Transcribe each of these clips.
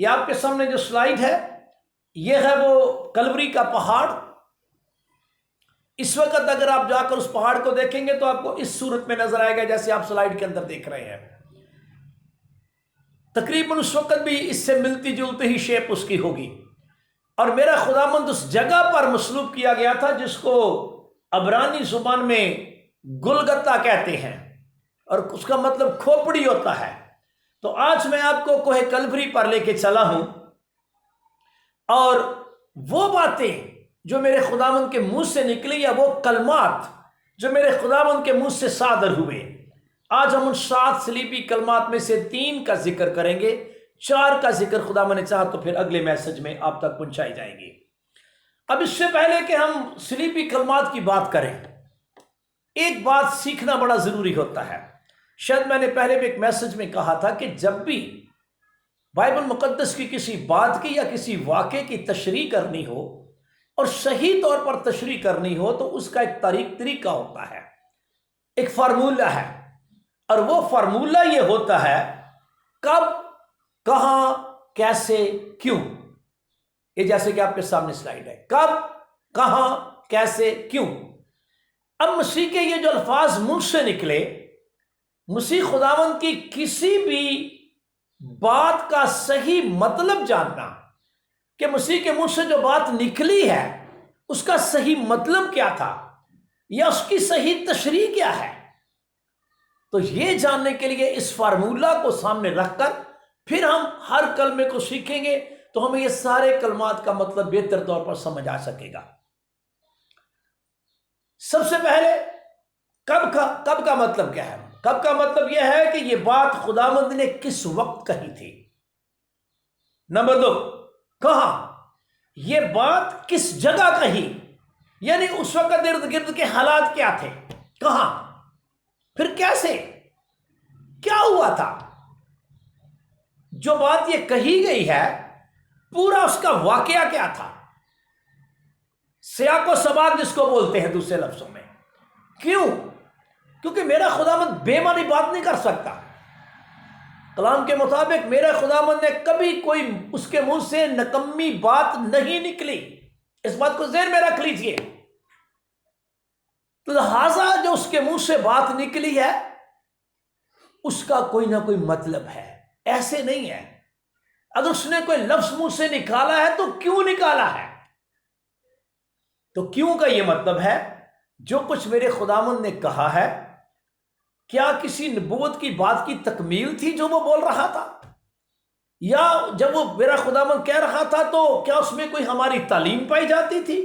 یہ آپ کے سامنے جو سلائیڈ ہے یہ ہے وہ کلوری کا پہاڑ۔ اس وقت اگر آپ جا کر اس پہاڑ کو دیکھیں گے تو آپ کو اس صورت میں نظر آئے گا جیسے آپ سلائیڈ کے اندر دیکھ رہے ہیں۔ تقریباً اس وقت بھی اس سے ملتی جلتی ہی شیپ اس کی ہوگی، اور میرا خداوند اس جگہ پر مصلوب کیا گیا تھا جس کو عبرانی زبان میں گلگتا کہتے ہیں، اور اس کا مطلب کھوپڑی ہوتا ہے۔ تو آج میں آپ کو کوہ کلوری پر لے کے چلا ہوں، اور وہ باتیں جو میرے خداوند کے منہ سے نکلی یا وہ کلمات جو میرے خداوند کے منہ سے صادر ہوئے، آج ہم ان 7 سلیپی کلمات میں سے 3 کا ذکر کریں گے، 4 کا ذکر خداوند نے چاہا تو پھر اگلے میسج میں آپ تک پہنچائی جائیں گی۔ اب اس سے پہلے کہ ہم سلیپی کلمات کی بات کریں، ایک بات سیکھنا بڑا ضروری ہوتا ہے۔ شاید میں نے پہلے بھی ایک میسج میں کہا تھا کہ جب بھی بائبل مقدس کی کسی بات کی یا کسی واقعے کی تشریح کرنی ہو اور صحیح طور پر تشریح کرنی ہو تو اس کا ایک طریقہ ہوتا ہے، ایک فارمولہ ہے، اور وہ فارمولہ یہ ہوتا ہے کب، کہاں، کیسے، کیوں۔ یہ جیسے کہ آپ کے سامنے سلائیڈ ہے، کب، کہاں، کیسے، کیوں۔ اب مسیح کے یہ جو الفاظ منہ سے نکلے، مسیح خداوند کی کسی بھی بات کا صحیح مطلب جاننا کہ مسیح کے منہ سے جو بات نکلی ہے اس کا صحیح مطلب کیا تھا یا اس کی صحیح تشریح کیا ہے، تو یہ جاننے کے لیے اس فارمولہ کو سامنے رکھ کر پھر ہم ہر کلمے کو سیکھیں گے تو ہمیں یہ سارے کلمات کا مطلب بہتر طور پر سمجھ آ سکے گا۔ سب سے پہلے کب کا مطلب کیا ہے؟ کب کا مطلب یہ ہے کہ یہ بات خداوند نے کس وقت کہی تھی۔ نمبر 2، کہاں، یہ بات کس جگہ کہی، یعنی اس وقت ارد گرد کے حالات کیا تھے، کہاں، پھر کیسے، کیا ہوا تھا۔ جو بات یہ کہی گئی ہے پورا اس کا واقعہ کیا تھا، سیاق و سباق جس کو بولتے ہیں دوسرے لفظوں میں۔ کیوں؟ کیونکہ میرا خداوند بے معنی بات نہیں کر سکتا۔ کلام کے مطابق میرے خداوند نے کبھی کوئی اس کے منہ سے نکمی بات نہیں نکلی، اس بات کو ذہن میں رکھ لیجئے۔ تو لہٰذا جو اس کے منہ سے بات نکلی ہے اس کا کوئی نہ کوئی مطلب ہے، ایسے نہیں ہے۔ اگر اس نے کوئی لفظ منہ سے نکالا ہے تو کیوں نکالا ہے؟ تو کیوں کا یہ مطلب ہے جو کچھ میرے خداوند نے کہا ہے کیا کسی نبوت کی بات کی تکمیل تھی جو وہ بول رہا تھا، یا جب وہ میرا خداوند کہہ رہا تھا تو کیا اس میں کوئی ہماری تعلیم پائی جاتی تھی،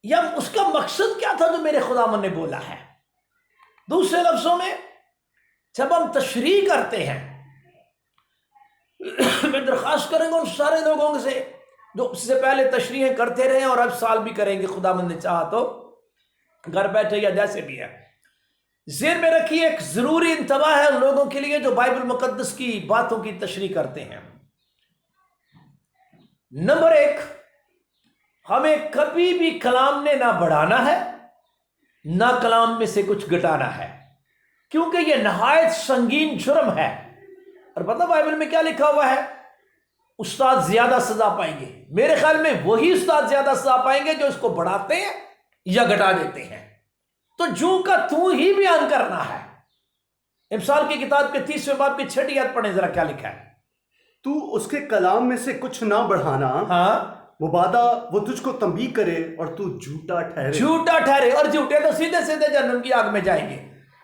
یا اس کا مقصد کیا تھا جو میرے خداوند نے بولا ہے۔ دوسرے لفظوں میں جب ہم تشریح کرتے ہیں، میں درخواست کریں گا ان سارے لوگوں سے جو اس سے پہلے تشریحیں کرتے رہے اور اب سال بھی کریں گے خداوند نے چاہا تو، گھر بیٹھے یا جیسے بھی ہے، ذہن میں رکھیے ایک ضروری انتباہ ہے ان لوگوں کے لیے جو بائبل مقدس کی باتوں کی تشریح کرتے ہیں۔ نمبر 1، ہمیں کبھی بھی کلام نے نہ بڑھانا ہے نہ کلام میں سے کچھ گھٹانا ہے، کیونکہ یہ نہایت سنگین جرم ہے۔ اور پتہ بائبل میں کیا لکھا ہوا ہے؟ استاد زیادہ سزا پائیں گے۔ میرے خیال میں وہی استاد زیادہ سزا پائیں گے جو اس کو بڑھاتے ہیں یا گھٹا دیتے ہیں۔ تو جو کا تو ہی بیان کرنا ہے۔ امثال کی کتاب کے 30ویں باب کی 6 آیت پڑھیں ذرا، کیا لکھا ہے؟ تو اس کے کلام میں سے کچھ نہ بڑھانا، ہاں، مبادا وہ تجھ کو تنبیہ کرے اور تو جھوٹا ٹھہرے۔ اور جھوٹے تو سیدھے سیدھے جہنم کی آگ میں جائیں گے۔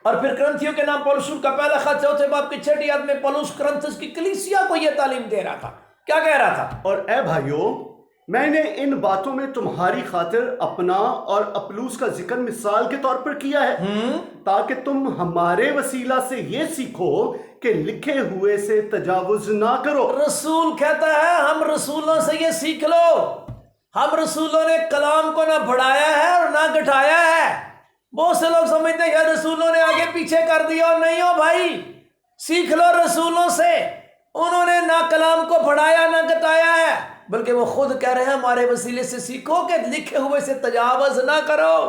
اور پھر کرنتھیوں کے نام پولس کا پہلا خط 4 باب کی 6 آیت میں پولس کرنتھس کی کلیسیا کو یہ تعلیم دے رہا تھا، کیا کہہ رہا تھا؟ اور اے بھائیو، میں نے ان باتوں میں تمہاری خاطر اپنا اور اپلوس کا ذکر مثال کے طور پر کیا ہے، تاکہ تم ہمارے وسیلہ سے یہ سیکھو کہ لکھے ہوئے سے تجاوز نہ کرو۔ رسول کہتا ہے ہم رسولوں سے یہ سیکھ لو۔ ہم رسولوں نے کلام کو نہ بڑھایا ہے اور نہ گھٹایا ہے۔ بہت سے لوگ سمجھتے ہیں کہ رسولوں نے آگے پیچھے کر دیا، اور نہیں ہو بھائی، سیکھ لو رسولوں سے۔ انہوں نے نہ کلام کو بڑھایا نہ گھٹایا ہے، بلکہ وہ خود کہہ رہے ہیں ہمارے وسیلے سے سیکھو کہ لکھے ہوئے سے تجاوز نہ کرو،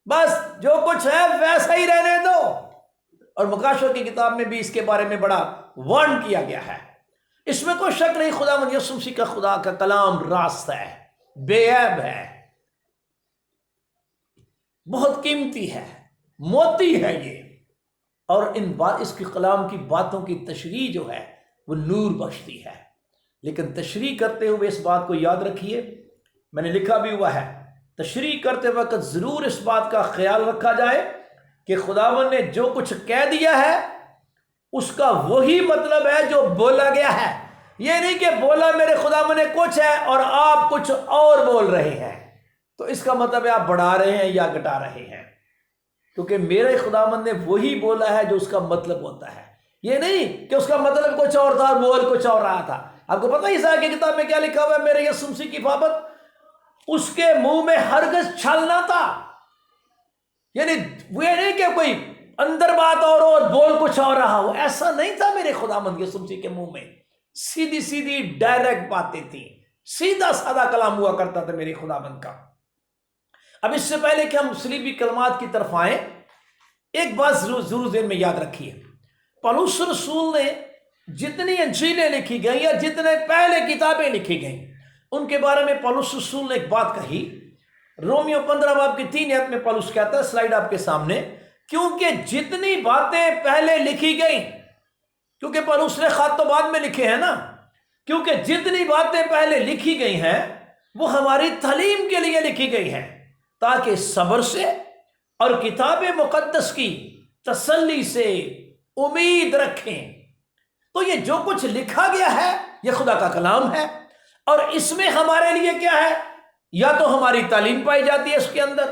بس جو کچھ ہے ویسا ہی رہنے دو۔ اور مکاشفہ کی کتاب میں بھی اس کے بارے میں بڑا وارن کیا گیا ہے۔ اس میں کوئی شک نہیں خداوند یسوع مسیح کا خدا کا کلام راست ہے، بے عیب ہے، بہت قیمتی ہے، موتی ہے یہ، اور اس کے کلام کی باتوں کی تشریح جو ہے وہ نور بخشتی ہے۔ لیکن تشریح کرتے ہوئے اس بات کو یاد رکھیے، میں نے لکھا بھی ہوا ہے، تشریح کرتے وقت ضرور اس بات کا خیال رکھا جائے کہ خداوند نے جو کچھ کہہ دیا ہے اس کا وہی مطلب ہے جو بولا گیا ہے۔ یہ نہیں کہ بولا میرے خداوند نے کچھ ہے اور آپ کچھ اور بول رہے ہیں، تو اس کا مطلب ہے آپ بڑھا رہے ہیں یا گھٹا رہے ہیں، کیونکہ میرے خداوند نے وہی بولا ہے جو اس کا مطلب ہوتا ہے۔ یہ نہیں کہ اس کا مطلب کچھ اور تھا اور بول کچھ اور رہا تھا۔ آپ کو پتہ ہے عیسیٰ کی کتاب میں کیا لکھا ہوا ہے؟ میرے یسوع مسیح کی بابت اس کے منہ میں ہرگز چھل نہ تھا، یعنی وہ نہیں کہ کوئی اندر بات اور بول کچھ اور رہا ہو، ایسا نہیں تھا میرے خداوند یسوع مسیح کے منہ میں، سیدھی سیدھی ڈائریکٹ باتیں تھیں، سیدھا سادہ کلام ہوا کرتا تھا میرے خداوند کا۔ اب اس سے پہلے کہ ہم صلیبی کلمات کی طرف آئیں، ایک بات ضرور ذہن میں یاد رکھیے، پولس رسول نے جتنی انجیلیں لکھی گئیں یا جتنے پہلے کتابیں لکھی گئیں ان کے بارے میں پولس رسول نے ایک بات کہی۔ رومیو 15 باب کی 3 آیت میں پولس کہتا ہے، سلائیڈ آپ کے سامنے، کیونکہ جتنی باتیں پہلے لکھی گئیں، کیونکہ پولس نے خط تو بعد میں لکھے ہیں نا، کیونکہ جتنی باتیں پہلے لکھی گئی ہیں وہ ہماری تعلیم کے لیے لکھی گئی ہیں، تاکہ صبر سے اور کتاب مقدس کی تسلی سے امید رکھیں۔ تو یہ جو کچھ لکھا گیا ہے یہ خدا کا کلام ہے، اور اس میں ہمارے لیے کیا ہے؟ یا تو ہماری تعلیم پائی جاتی ہے اس کے اندر،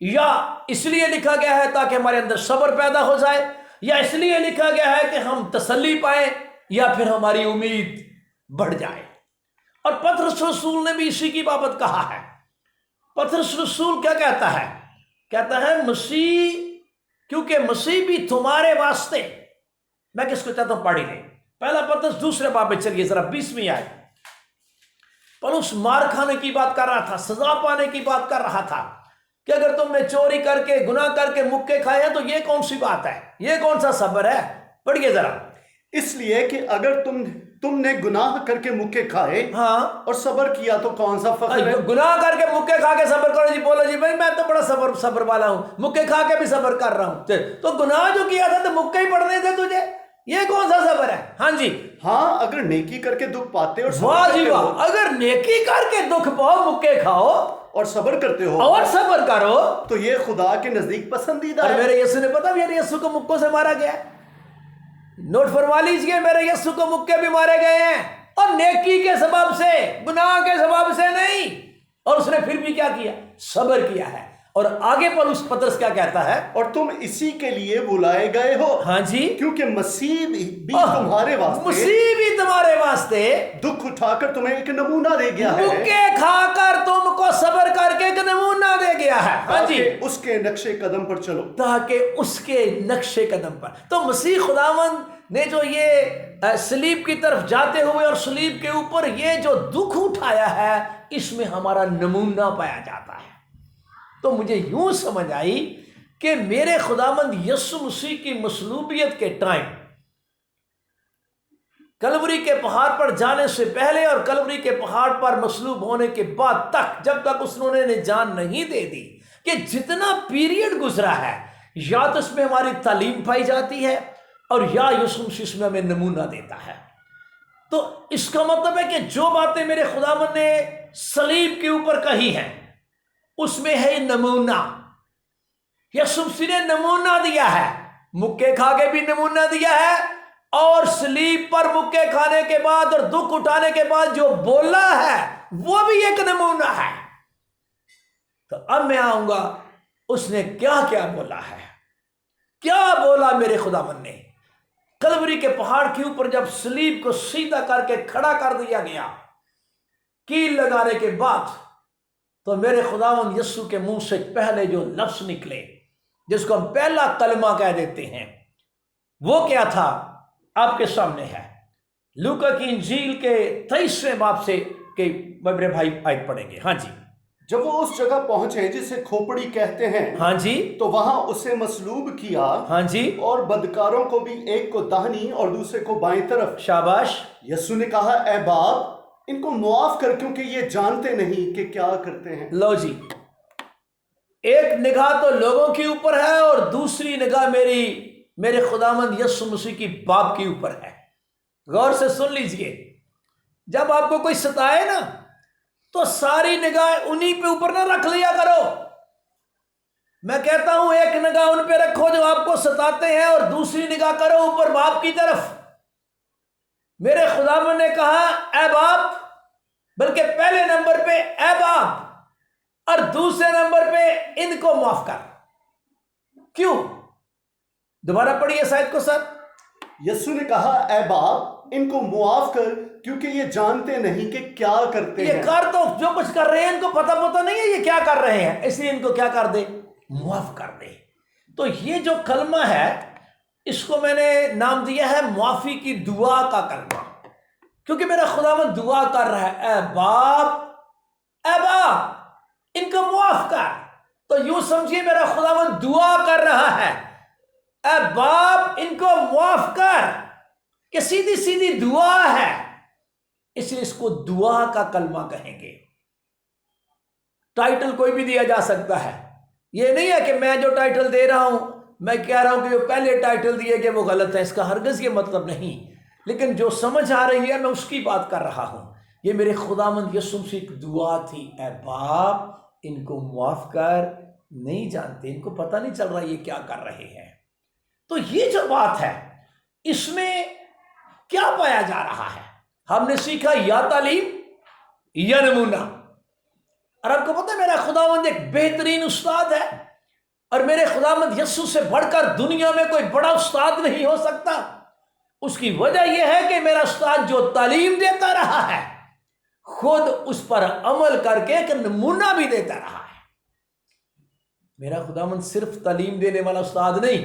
یا اس لیے لکھا گیا ہے تاکہ ہمارے اندر صبر پیدا ہو جائے، یا اس لیے لکھا گیا ہے کہ ہم تسلی پائیں، یا پھر ہماری امید بڑھ جائے۔ اور پطرس رسول نے بھی اسی کی بابت کہا ہے۔ پطرس رسول کیا کہتا ہے؟ کہتا ہے مسیح، کیونکہ مسیح بھی تمہارے واسطے، میں کس کو چاہتا ہوں پڑھ لیں، پہلا پطرس 2 باب میں چلیے ذرا 20ویں آیت۔ پولس مار کھانے کی بات کر رہا تھا، سزا پانے کی بات کر رہا تھا کہ اگر تم نے چوری کر کے گناہ کر کے مکے کھائے ہیں تو یہ کون سی بات ہے، یہ کون سا صبر ہے؟ پڑھیے ذرا۔ اس لیے کہ اگر تم نے گناہ کر کے مکے کھائے ہاں اور صبر کیا تو کون سا فخر ہے؟ گناہ کر کے مکے کھا کے صبر کرو جی، بولو جی بھائی میں تو بڑا صبر والا ہوں، مکے کھا کے بھی صبر کر رہا ہوں، تو گناہ جو کیا تھا تو مکے ہی پڑنے تھے تجھے، یہ کون سا صبر ہے؟ ہاں جی، ہاں اگر نیکی کر کے دکھ پاتے اور واہ صبر جی کرتے واہ، ہو اگر نیکی کر کے دکھ پاؤ، مکے کھاؤ اور صبر کرتے ہو اور صبر کرو، تو یہ خدا کے نزدیک پسندیدہ اور ہے۔ میرے یسوع نے پتا میرے یسوع کو مکوں سے مارا گیا ہے، نوٹ فرما لیجئے، میرے یسوع کو مکے بھی مارے گئے ہیں، اور نیکی کے سبب سے، گناہ کے سبب سے نہیں، اور اس نے پھر بھی کیا کیا؟ صبر کیا ہے۔ اور آگے پطرس کیا کہتا ہے؟ اور تم اسی کے لیے بلائے گئے ہو، ہاں جی، کیونکہ مسیح بھی تمہارے واسطے مسیح بھی تمہارے واسطے دکھ اٹھا کر تمہیں ایک نمونہ دے گیا ہے، مکے کھا کر تم کو صبر کر کے ایک نمونہ دے گیا ہے۔ ہاں جی، تاکہ اس کے نقش قدم پر چلو، تاکہ اس کے نقش قدم پر۔ تو مسیح خداوند نے جو یہ صلیب کی طرف جاتے ہوئے اور صلیب کے اوپر یہ جو دکھ اٹھایا ہے، اس میں ہمارا نمونہ پایا جاتا ہے۔ تو مجھے یوں سمجھ آئی کہ میرے خداوند یسوع مسیح کی مصلوبیت کے ٹائم، کلوری کے پہاڑ پر جانے سے پہلے اور کلوری کے پہاڑ پر مصلوب ہونے کے بعد تک، جب تک انہوں نے جان نہیں دے دی، کہ جتنا پیریڈ گزرا ہے، یا تو اس میں ہماری تعلیم پائی جاتی ہے اور یا یسوع مسیح اس میں ہمیں نمونہ دیتا ہے۔ تو اس کا مطلب ہے کہ جو باتیں میرے خداوند نے صلیب کے اوپر کہی ہیں اس میں ہے نمونہ، یسوع مسیح نے نمونہ دیا ہے، مکے کھا کے بھی نمونہ دیا ہے، اور صلیب پر مکے کھانے کے بعد اور دکھ اٹھانے کے بعد جو بولا ہے وہ بھی ایک نمونہ ہے۔ تو اب میں آؤں گا اس نے کیا کیا بولا ہے، کیا بولا میرے خداوند نے۔ کلوری کے پہاڑ کے اوپر جب صلیب کو سیدھا کر کے کھڑا کر دیا گیا، کیل لگانے کے بعد، تو میرے خداوند یسوع کے منہ سے پہلے جو لفظ نکلے، جس کو ہم پہلا کلمہ کہہ دیتے ہیں، وہ کیا تھا؟ آپ کے سامنے ہے، لوکا کی انجیل کے 23ویں باب سے کہ میرے بھائی آیت پڑھیں گے۔ ہاں جی، جب وہ اس جگہ پہنچے جسے کھوپڑی کہتے ہیں ہاں جی، تو وہاں اسے مصلوب کیا ہاں جی، اور بدکاروں کو بھی، ایک کو داہنی اور دوسرے کو بائیں طرف۔ شاباش۔ یسوع نے کہا اے باپ ان کو معاف کر کیونکہ یہ جانتے نہیں کہ کیا کرتے ہیں۔ لو جی، ایک نگاہ تو لوگوں کے اوپر ہے اور دوسری نگاہ میرے خداوند یسوع مسیح کی باپ کے اوپر ہے۔ غور سے سن لیجئے، جب آپ کو کوئی ستائے نا تو ساری نگاہ انہی پہ اوپر نہ رکھ لیا کرو۔ میں کہتا ہوں ایک نگاہ ان پہ رکھو جو آپ کو ستاتے ہیں اور دوسری نگاہ کرو اوپر باپ کی طرف۔ میرے خداوند نے کہا اے باپ، بلکہ پہلے نمبر پہ اے باپ اور دوسرے نمبر پہ ان کو معاف کر۔ کیوں؟ دوبارہ پڑھیے اس آیت کو سر۔ یسوع نے کہا اے باپ ان کو معاف کر کیونکہ یہ جانتے نہیں کہ کیا کرتے ہیں۔ یہ کر تو جو کچھ کر رہے ہیں ان کو پتہ نہیں ہے یہ کیا کر رہے ہیں، اس لیے ان کو کیا کر دے؟ معاف کر دے۔ تو یہ جو کلمہ ہے اس کو میں نے نام دیا ہے معافی کی دعا کا کلمہ، کیونکہ میرا خداوند دعا کر رہا ہے اے باپ ان کو معاف کر۔ تو یوں سمجھیے میرا خداوند دعا کر رہا ہے اے باپ ان کو معاف کر، کہ سیدھی سیدھی دعا ہے، اس لیے اس کو دعا کا کلمہ کہیں گے۔ ٹائٹل کوئی بھی دیا جا سکتا ہے، یہ نہیں ہے کہ میں جو ٹائٹل دے رہا ہوں میں کہہ رہا ہوں کہ جو پہلے ٹائٹل دیے گئے وہ غلط ہے، اس کا ہرگز یہ مطلب نہیں، لیکن جو سمجھ آ رہی ہے میں اس کی بات کر رہا ہوں۔ یہ میرے خداوند یسوع سے ایک دعا تھی اے باپ ان کو معاف کر، نہیں جانتے، ان کو پتہ نہیں چل رہا یہ کیا کر رہے ہیں۔ تو یہ جو بات ہے اس میں کیا پایا جا رہا ہے؟ ہم نے سیکھا یا تعلیم یا نمونہ، اور آپ کو پتہ ہے میرا خداوند ایک بہترین استاد ہے، اور میرے خداوند یسوع سے بڑھ کر دنیا میں کوئی بڑا استاد نہیں ہو سکتا۔ اس کی وجہ یہ ہے کہ میرا استاد جو تعلیم دیتا رہا ہے خود اس پر عمل کر کے ایک نمونہ بھی دیتا رہا ہے۔ میرا خداوند صرف تعلیم دینے والا استاد نہیں،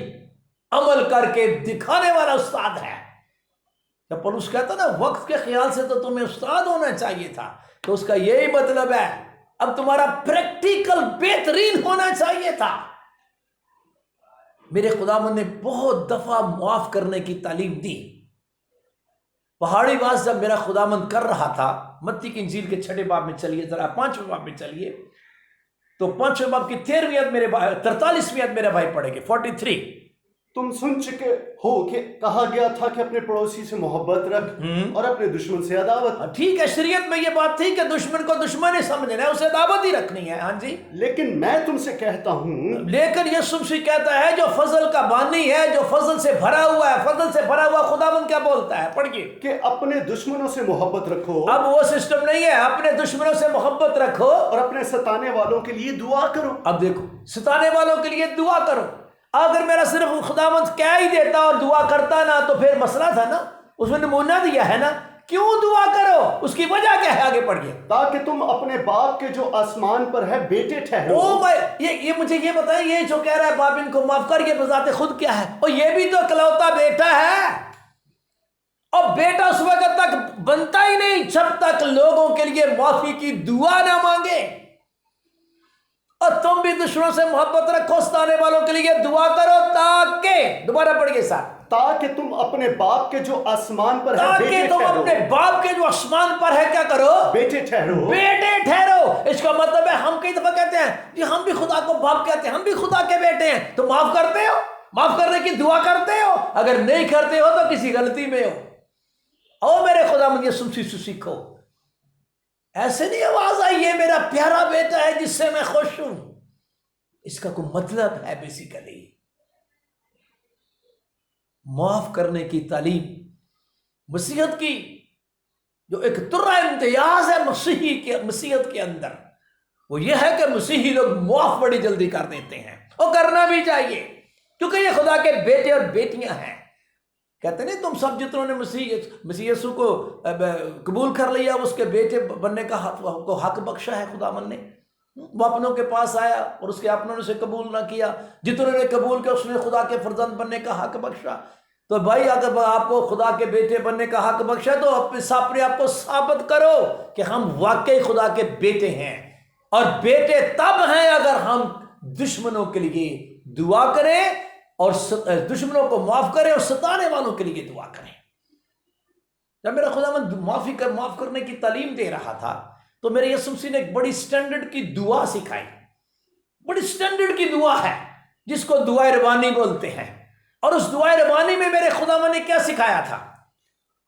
عمل کر کے دکھانے والا استاد ہے۔ جب پولس کہتا نا وقت کے خیال سے تو تمہیں استاد ہونا چاہیے تھا، تو اس کا یہی مطلب ہے اب تمہارا پریکٹیکل بہترین ہونا چاہیے تھا۔ میرے خداوند نے بہت دفعہ معاف کرنے کی تعلیم دی۔ پہاڑی واز جب میرا خداوند کر رہا تھا، متی کی انجیل کے 6 باب میں چلیے، ذرا 5ویں باب میں چلیے، تو 5ویں باب کی 13ویں آیت میرے بھائی، 43ویں آیت میرے بھائی پڑھے گے، 43۔ تم سن چکے ہو کہ کہا گیا تھا کہ اپنے پڑوسی سے محبت رکھ اور اپنے دشمن سے عداوت۔ ٹھیک ہے، شریعت میں یہ بات تھی کہ دشمن کو دشمن ہی سمجھنا ہے، اسے عداوت ہی رکھنی ہے۔ ہاں جی، لیکن میں تم سے کہتا ہوں، لیکن یسوع مسیح کہتا ہے جو فضل کا بانی ہے، جو فضل سے بھرا ہوا ہے، فضل سے بھرا ہوا خداوند کیا بولتا ہے؟ پڑھیے کہ اپنے دشمنوں سے محبت رکھو اب وہ سسٹم نہیں ہے، اپنے دشمنوں سے محبت رکھو اور اپنے ستانے والوں کے لیے دعا کرو۔ اب دیکھو، ستانے والوں کے لیے دعا کرو۔ اگر میرا صرف خداوند کہہ ہی دیتا اور دعا کرتا نا تو پھر مسئلہ تھا نا، اس میں نمونہ دیا ہے نا، کیوں دعا کرو؟ اس کی وجہ کیا ہے؟ آگے پڑھیے۔ تاکہ تم اپنے باپ کے جو آسمان پر ہے بیٹے ٹھہرو۔ او بھائی، یہ مجھے یہ بتائیں، یہ جو کہہ رہا ہے باپ ان کو معاف کر، یہ بذات خود کیا ہے؟ اور یہ بھی تو اکلوتا بیٹا ہے، اور بیٹا اس وقت تک بنتا ہی نہیں جب تک لوگوں کے لیے معافی کی دعا نہ مانگے۔ اور تم بھی دشمنوں سے محبت رکھو، ستانے والوں کے لیے دعا کرو، تاکہ، دوبارہ پڑھیے ساتھ، تاکہ تم اپنے باپ کے جو آسمان پر ہے تاکہ بیٹے تم ٹھہرو۔ اپنے باپ کے جو آسمان پر ہے کیا کرو؟ بیٹے ٹھہرو۔ بیٹے ٹھہرو۔ اس کا مطلب ہے ہم کئی دفعہ کہتے ہیں جی ہم بھی خدا کو باپ کہتے ہیں، ہم بھی خدا کے بیٹے ہیں، تو معاف کرتے ہو؟ معاف کرنے کی دعا کرتے ہو؟ اگر نہیں کرتے ہو تو کسی غلطی میں ہو۔ او میرے خداوند یسوع مسیح سے سیکھو، ایسے نہیں آواز آئی یہ میرا پیارا بیٹا ہے جس سے میں خوش ہوں، اس کا کوئی مطلب ہے بیسیکلی۔ معاف کرنے کی تعلیم مسیحیت کی جو ایک ترہ امتیاز ہے مسیحیت کے اندر، وہ یہ ہے کہ مسیحی لوگ معاف بڑی جلدی کر دیتے ہیں، اور کرنا بھی چاہیے، کیونکہ یہ خدا کے بیٹے اور بیٹیاں ہیں۔ کہتے نہیں تم سب جتنوں نے مسیح یسوع کو قبول کر لیا اس کے بیٹے بننے کا حق بخشا ہے خداوند نے۔ وہ اپنوں کے پاس آیا اور اس کے اپنوں نے اسے قبول نہ کیا، جتنوں نے قبول کیا اس نے خدا کے فرزند بننے کا حق بخشا۔ تو بھائی اگر آپ کو خدا کے بیٹے بننے کا حق بخشا تو اپنے آپ کو ثابت کرو کہ ہم واقعی خدا کے بیٹے ہیں، اور بیٹے تب ہیں اگر ہم دشمنوں کے لیے دعا کریں اور دشمنوں کو معاف کریں اور ستانے والوں کے لیے دعا کریں. جب میرا خداوند معاف کرنے کی تعلیم دے رہا تھا تو میرے یسوع مسیح نے ایک بڑی سٹینڈرڈ کی دعا سکھائی. بڑی سٹینڈرڈ کی دعا ہے جس کو دعائے ربانی بولتے ہیں. اور اس دعائے ربانی میں میرے خداوند نے کیا سکھایا تھا؟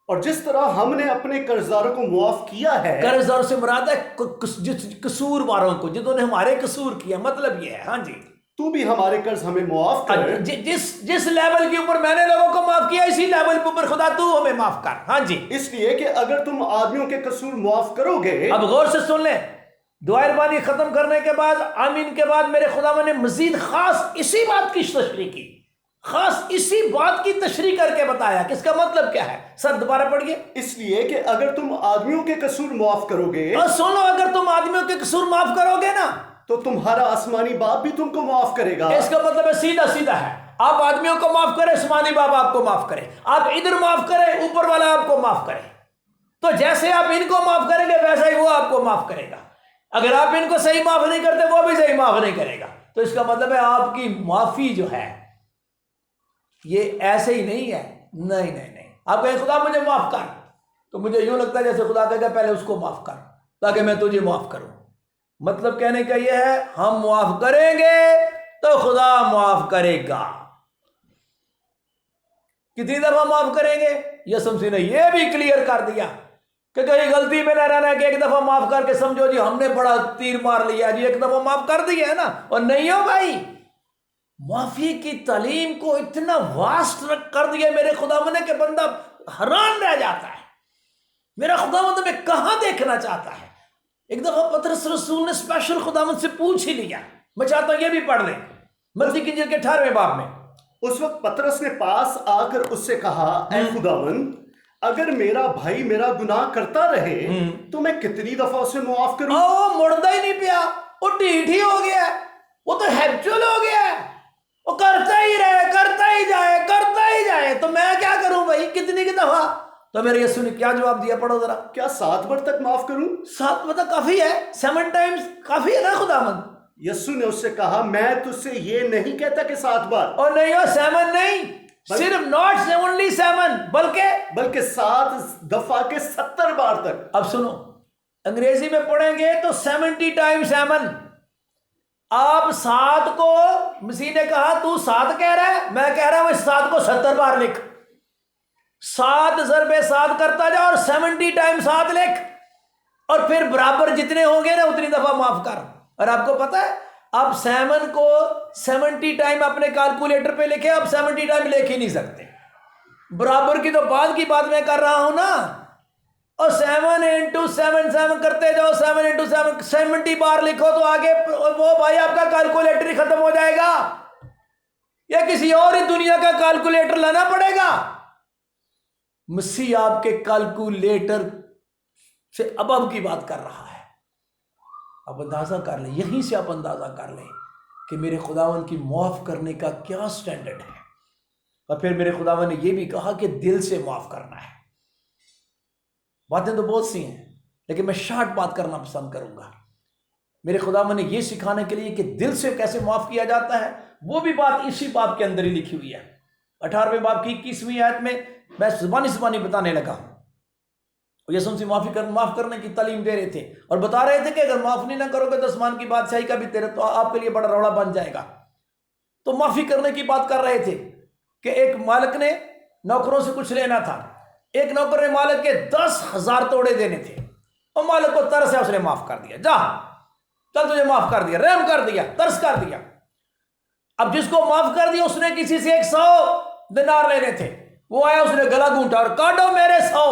اور جس طرح ہم نے اپنے قرضداروں کو معاف کیا ہے، قرضدار سے مراد ہے قصور واروں کو، جنہوں نے ہمارے قصور کیا. مطلب یہ ہے ہاں جی تو بھی ہمارے قرض ہمیں معاف کر. جس لیول کے اوپر میں نے لوگوں کو معاف کیا اسی لیول کے اوپر خدا تو ہمیں معاف کر. ہاں جی اس لیے کہ اگر تم آدمیوں کے قصور معاف کرو گے. اب غور سے سن لیں. دعائے ربانی ختم کرنے کے بعد آمین کے بعد میرے خداوند نے مزید خاص اسی بات کی تشریح کی، خاص اسی بات کی تشریح کر کے بتایا کہ اس کا مطلب کیا ہے. سر دوبارہ پڑھیے. اس لیے کہ اگر تم آدمیوں کے قصور معاف کرو گے، اور سنو، اگر تم آدمیوں کے قصور معاف کرو گے نا تو تمہارا آسمانی باپ بھی تم کو معاف کرے گا. اس کا مطلب ہے سیدھا ہے. آپ آدمیوں کو معاف کریں، آسمانی باپ آپ کو معاف کرے. آپ ادھر معاف کریں، اوپر والا آپ کو معاف کرے. تو جیسے آپ ان کو معاف کریں گے ویسا ہی وہ آپ کو معاف کرے گا. اگر آپ ان کو صحیح معاف نہیں کرتے وہ بھی صحیح معاف نہیں کرے گا. تو اس کا مطلب ہے آپ کی معافی جو ہے یہ ایسے ہی نہیں ہے. نہیں آپ کہیں خدا مجھے معاف کر، تو مجھے یوں لگتا ہے جیسے خدا کہے گا پہلے اس کو معاف کر تاکہ میں تجھے معاف کروں. مطلب کہنے کا یہ ہے ہم معاف کریں گے تو خدا معاف کرے گا. کتنی دفعہ معاف کریں گے؟ یسوع مسیح نے یہ بھی کلیئر کر دیا کہ کہیں غلطی میں نہ رہنا کہ ایک دفعہ معاف کر کے سمجھو جی ہم نے بڑا تیر مار لیا جی، ایک دفعہ معاف کر دیا ہے نا. اور نہیں ہو بھائی، معافی کی تعلیم کو اتنا واسٹ کر دیا میرے خداوند نے کہ بندہ حیران رہ جاتا ہے. میرا خداوند میں کہاں دیکھنا چاہتا ہے. ایک دفعہ پطرس رسول نے اسپیشل خداوند سے پوچھ ہی لیا. میں چاہتا ہوں یہ بھی پڑھ لیں متی کی انجیل کے 18ویں باب میں. اس وقت پطرس نے پاس آ کر اس سے کہا، اے خداوند، اگر میرا بھائی میرا گناہ کرتا رہے تو میں کتنی دفعہ اسے معاف کروں؟ وہ مڑتا ہی نہیں پیا، وہ ڈھیٹ ہی ہو گیا ہے، وہ تو ہیبچول ہو گیا ہے، وہ کرتا ہی رہے، کرتا ہی جائے. تو میں کیا کروں بھائی؟ کتنی کی دفعہ؟ تو میرے یسوع نے کیا جواب دیا؟ پڑھو ذرا. کیا 7 بار تک معاف کروں؟ 7 بار کافی ہے. 7 ٹائمز کافی ہے نا خداوند. یسوع نے اس سے کہا، میں تجھ سے یہ نہیں کہتا کہ 7 بار. اور نہیں ہو 7 نہیں، صرف not only 7 بلکہ 7 دفعہ کے 70 بار تک. اب سنو، انگریزی میں پڑھیں گے تو 70 ٹائمز 7. آپ 7 کو مسیح نے کہا تو 7 کہہ رہا ہے، میں کہہ رہا ہوں اس 7 کو 70 بار لکھ. 7 ضرب 7 کرتا جا اور 70 ٹائم 7 لکھ، اور پھر برابر جتنے ہوں گے نا اتنی دفعہ معاف کر. اور آپ کو پتا ہے آپ 7 کو 70 ٹائم اپنے کیلکولیٹر پہ لکھے، آپ 70 ٹائم لکھ ہی نہیں سکتے. برابر کی تو بعد کی بات میں کر رہا ہوں نا. اور 7 into 7 کرتے جاؤ، 7 into 7 70 بار لکھو تو آگے وہ بھائی آپ کا کیلکولیٹر ہی ختم ہو جائے گا، یا کسی اور ہی دنیا کا کیلکولیٹر لانا پڑے گا. مسیح آپ کے کیلکولیٹر سے اب کی بات کر رہا ہے. آپ اندازہ کر لیں، یہیں سے آپ اندازہ کر لیں کہ میرے خداوند کی معاف کرنے کا کیا سٹینڈرڈ ہے. اور پھر میرے خداوند نے یہ بھی کہا کہ دل سے معاف کرنا ہے. باتیں تو بہت سی ہیں لیکن میں شارٹ بات کرنا پسند کروں گا. میرے خداوند نے یہ سکھانے کے لیے کہ دل سے کیسے معاف کیا جاتا ہے وہ بھی بات اسی باب کے اندر ہی لکھی ہوئی ہے. 18ویں باب کی 21ویں آیت میں میں زبانی بتانے لگا ہوں. یسوع مسیح معاف کرنے کی تعلیم دے رہے تھے اور بتا رہے تھے کہ اگر معاف نہیں نہ کرو گے تو آسمان کی بادشاہی کا بھی تیرے تو آپ کے لیے بڑا روڑا بن جائے گا. تو معافی کرنے کی بات کر رہے تھے کہ ایک مالک نے نوکروں سے کچھ لینا تھا. ایک نوکر نے مالک کے 10,000 توڑے دینے تھے اور مالک کو ترس ہے، اس نے معاف کر دیا. جا چل تجھے معاف کر دیا، رحم کر دیا، ترس کر دیا. اب جس کو معاف کر دیا اس نے کسی سے 100 دینار لینے تھے، وہ آیا اس نے گلا گھونٹا اور کاٹو میرے 100،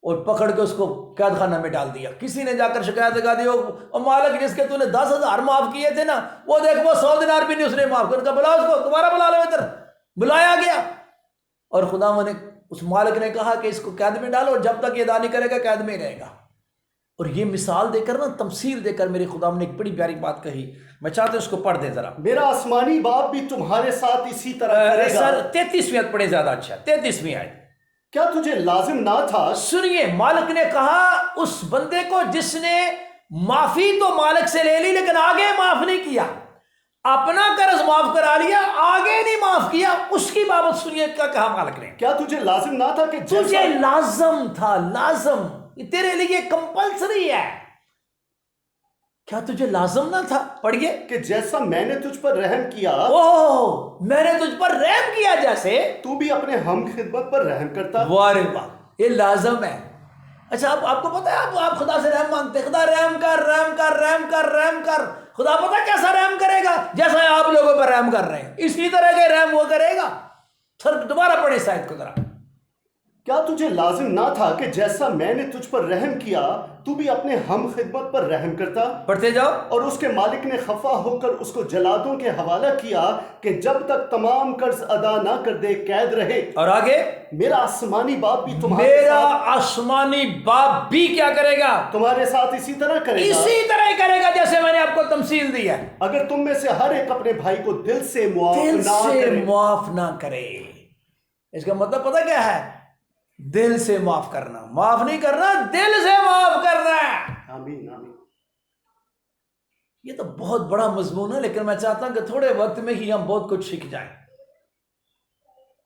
اور پکڑ کے اس کو قید خانہ میں ڈال دیا. کسی نے جا کر شکایت لگا دی، اور مالک جس کے تو نے 10,000 معاف کیے تھے نا وہ دیکھ وہ 100 دینار بھی نہیں اس نے معاف کر. بلا اس کو دوبارہ بلا لو ادھر. بلایا گیا اور خداوند نے اس مالک نے کہا کہ اس کو قید میں ڈالو، جب تک یہ ادا نہیں کرے گا قید میں رہے گا. اور یہ مثال دے کر نا، تمثیل دے کر میرے خداوند نے ایک بڑی پیاری بات کہی. میں چاہتا ہوں اس کو پڑھ دیں ذرا. میرا آسمانی باپ بھی تمہارے ساتھ اسی طرح کرے گا. سر 33ویں آیت پڑھیں، زیادہ اچھا. 33ویں آیت. کیا تجھے لازم نہ تھا؟ سنیے، مالک نے کہا اس بندے کو جس نے معافی تو مالک سے لے لی لیکن آگے معاف نہیں کیا، اپنا قرض معاف کرا لیا، آگے نہیں معاف کیا، اس کی بابت سنیے کیا کہا مالک نے۔ کیا تجھے لازم نہ تھا کہ تجھے لازم تھا، لازم، یہ تیرے لیے کمپلسری ہے، کیا تجھے لازم نہ تھا؟ پڑھیے کہ جیسا میں نے تجھ پر رحم کیا اوہ میں نے تجھ پر رحم کیا جیسے تو بھی اپنے ہم خدمت پر رحم کرتا۔ واہ رے واہ، یہ لازم ہے۔ اچھا آپ کو پتا ہے، آپ خدا سے رحم مانگتے، خدا رحم کر رحم کر رحم کر رحم کر، خدا پتا کیسا رحم کرے گا؟ جیسا آپ لوگوں پر رحم کر رہے ہیں اسی طرح کے رحم وہ کرے گا۔ پھر دوبارہ پڑھیں اس آیت کو ذرا۔ کیا تجھے لازم نہ تھا کہ جیسا میں نے تجھ پر رحم کیا تو بھی اپنے ہم خدمت پر رحم کرتا؟ پڑھتے جاؤ۔ اور اس کے مالک نے خفا ہو کر اس کو جلادوں کے حوالہ کیا کہ جب تک تمام قرض ادا نہ کر دے قید رہے۔ اور آگے، میرا آسمانی باپ بھی تمہارے میرا ساتھ آسمانی باپ بھی کیا کرے گا؟ تمہارے ساتھ اسی طرح کرے گا، اسی طرح ہی کرے گا جیسے میں نے آپ کو تمثیل دی ہے۔ اگر تم میں سے ہر ایک اپنے بھائی کو دل سے معاف دل نہ سے کرے۔ معاف نہ کرے، اس کا مطلب پتہ کیا ہے؟ دل سے معاف کرنا، معاف نہیں کرنا، دل سے معاف کرنا ہے۔ آمین آمین۔ یہ تو بہت بڑا مضمون ہے، لیکن میں چاہتا ہوں کہ تھوڑے وقت میں ہی ہم بہت کچھ سیکھ جائیں۔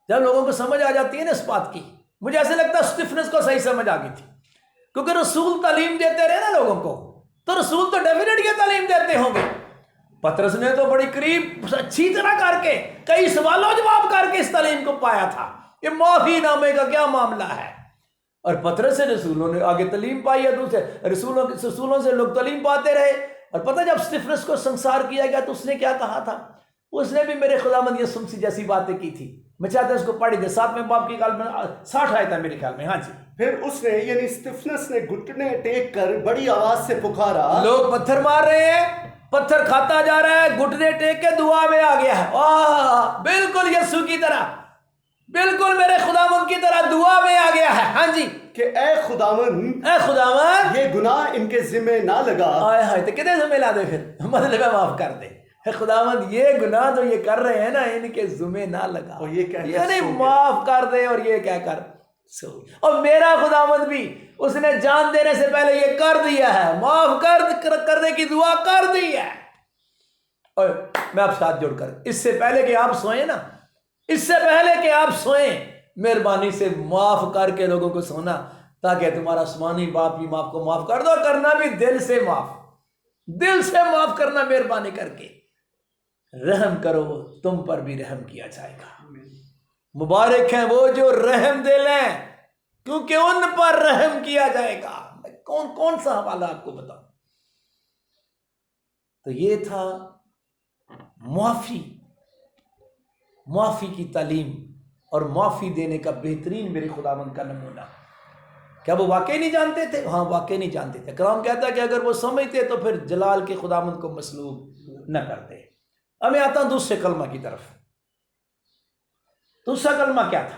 جب لوگوں کو سمجھ آ جاتی ہے نا اس بات کی، مجھے ایسے لگتا ہے اسٹیفنس کو صحیح سمجھ آ گئی تھی، کیونکہ رسول تعلیم دیتے رہے نا لوگوں کو، تو رسول تو ڈیفینیٹ یہ تعلیم دیتے ہوں گے۔ پطرس نے تو بڑی قریب اچھی طرح کر کے کئی سوالوں جواب کر کے اس تعلیم کو پایا تھا، یہ معافی نامے کا کیا معاملہ ہے، اور پطرس سے رسولوں نے آگے تعلیم پائی ہے، دوسرے رسولوں سے لوگ تعلیم پاتے رہے۔ اور پتہ جب اسٹیفنس کو سنسار کیا گیا تو اس نے کیا کہا تھا؟ اس نے بھی میرے خداوند یسوع مسیح جیسی باتیں کی تھی۔ میں چاہتا ہوں اس کو پڑھ دے، 7ویں باب کی خیال میں 60 آیت ہے میرے خیال میں۔ ہاں جی، پھر اس نے یعنی اسٹیفنس نے گھٹنے ٹیک کر بڑی آواز سے پکارا۔ لوگ پتھر مار رہے ہیں، پتھر کھاتا جا رہا ہے، گھٹنے ٹیک کے دعا میں آ گیا ہے، بالکل یسوع کی طرح، بالکل میرے خداوند کی طرح دعا میں آ گیا ہے۔ ہاں جی، کہ اے خداوند یہ گناہ ان کے ذمہ نہ لگا۔ آئے ہائے، تو کتنے ذمہ لا دے، پھر مطلب ہے معاف کر دے۔ اے خداوند یہ گناہ تو یہ کر رہے ہیں نا، ان کے ذمہ نہ لگا، اور یہ کہہ کر یعنی سو گئے۔ معاف کر دے، اور یہ کہہ کر سو گئے۔ اور میرا خداوند بھی اس نے جان دینے سے پہلے یہ کر دیا ہے، معاف کرنے کی دعا کر دی ہے۔ اور میں آپ ساتھ جوڑ کر، اس سے پہلے کہ آپ سوئیں نا، اس سے پہلے کہ آپ سوئیں، مہربانی سے معاف کر کے لوگوں کو سونا، تاکہ تمہارا آسمانی باپ بھی آپ کو معاف کر دو، کرنا بھی دل سے معاف، دل سے معاف کرنا، مہربانی کر کے رحم کرو، تم پر بھی رحم کیا جائے گا۔ مبارک ہیں وہ جو رحم دل ہیں، کیونکہ ان پر رحم کیا جائے گا۔ کون سا حوالہ آپ کو بتاؤں؟ تو یہ تھا معافی کی تعلیم اور معافی دینے کا بہترین میرے خداوند کا نمونہ۔ کیا وہ واقعی نہیں جانتے تھے؟ ہاں، واقعی نہیں جانتے تھے۔ کلام کہتا ہے کہ اگر وہ سمجھتے تو پھر جلال کے خداوند کو مسلوب نہ کرتے۔ اب میں آتا ہوں دوسرے کلمہ کی طرف۔ دوسرا کلمہ کیا تھا؟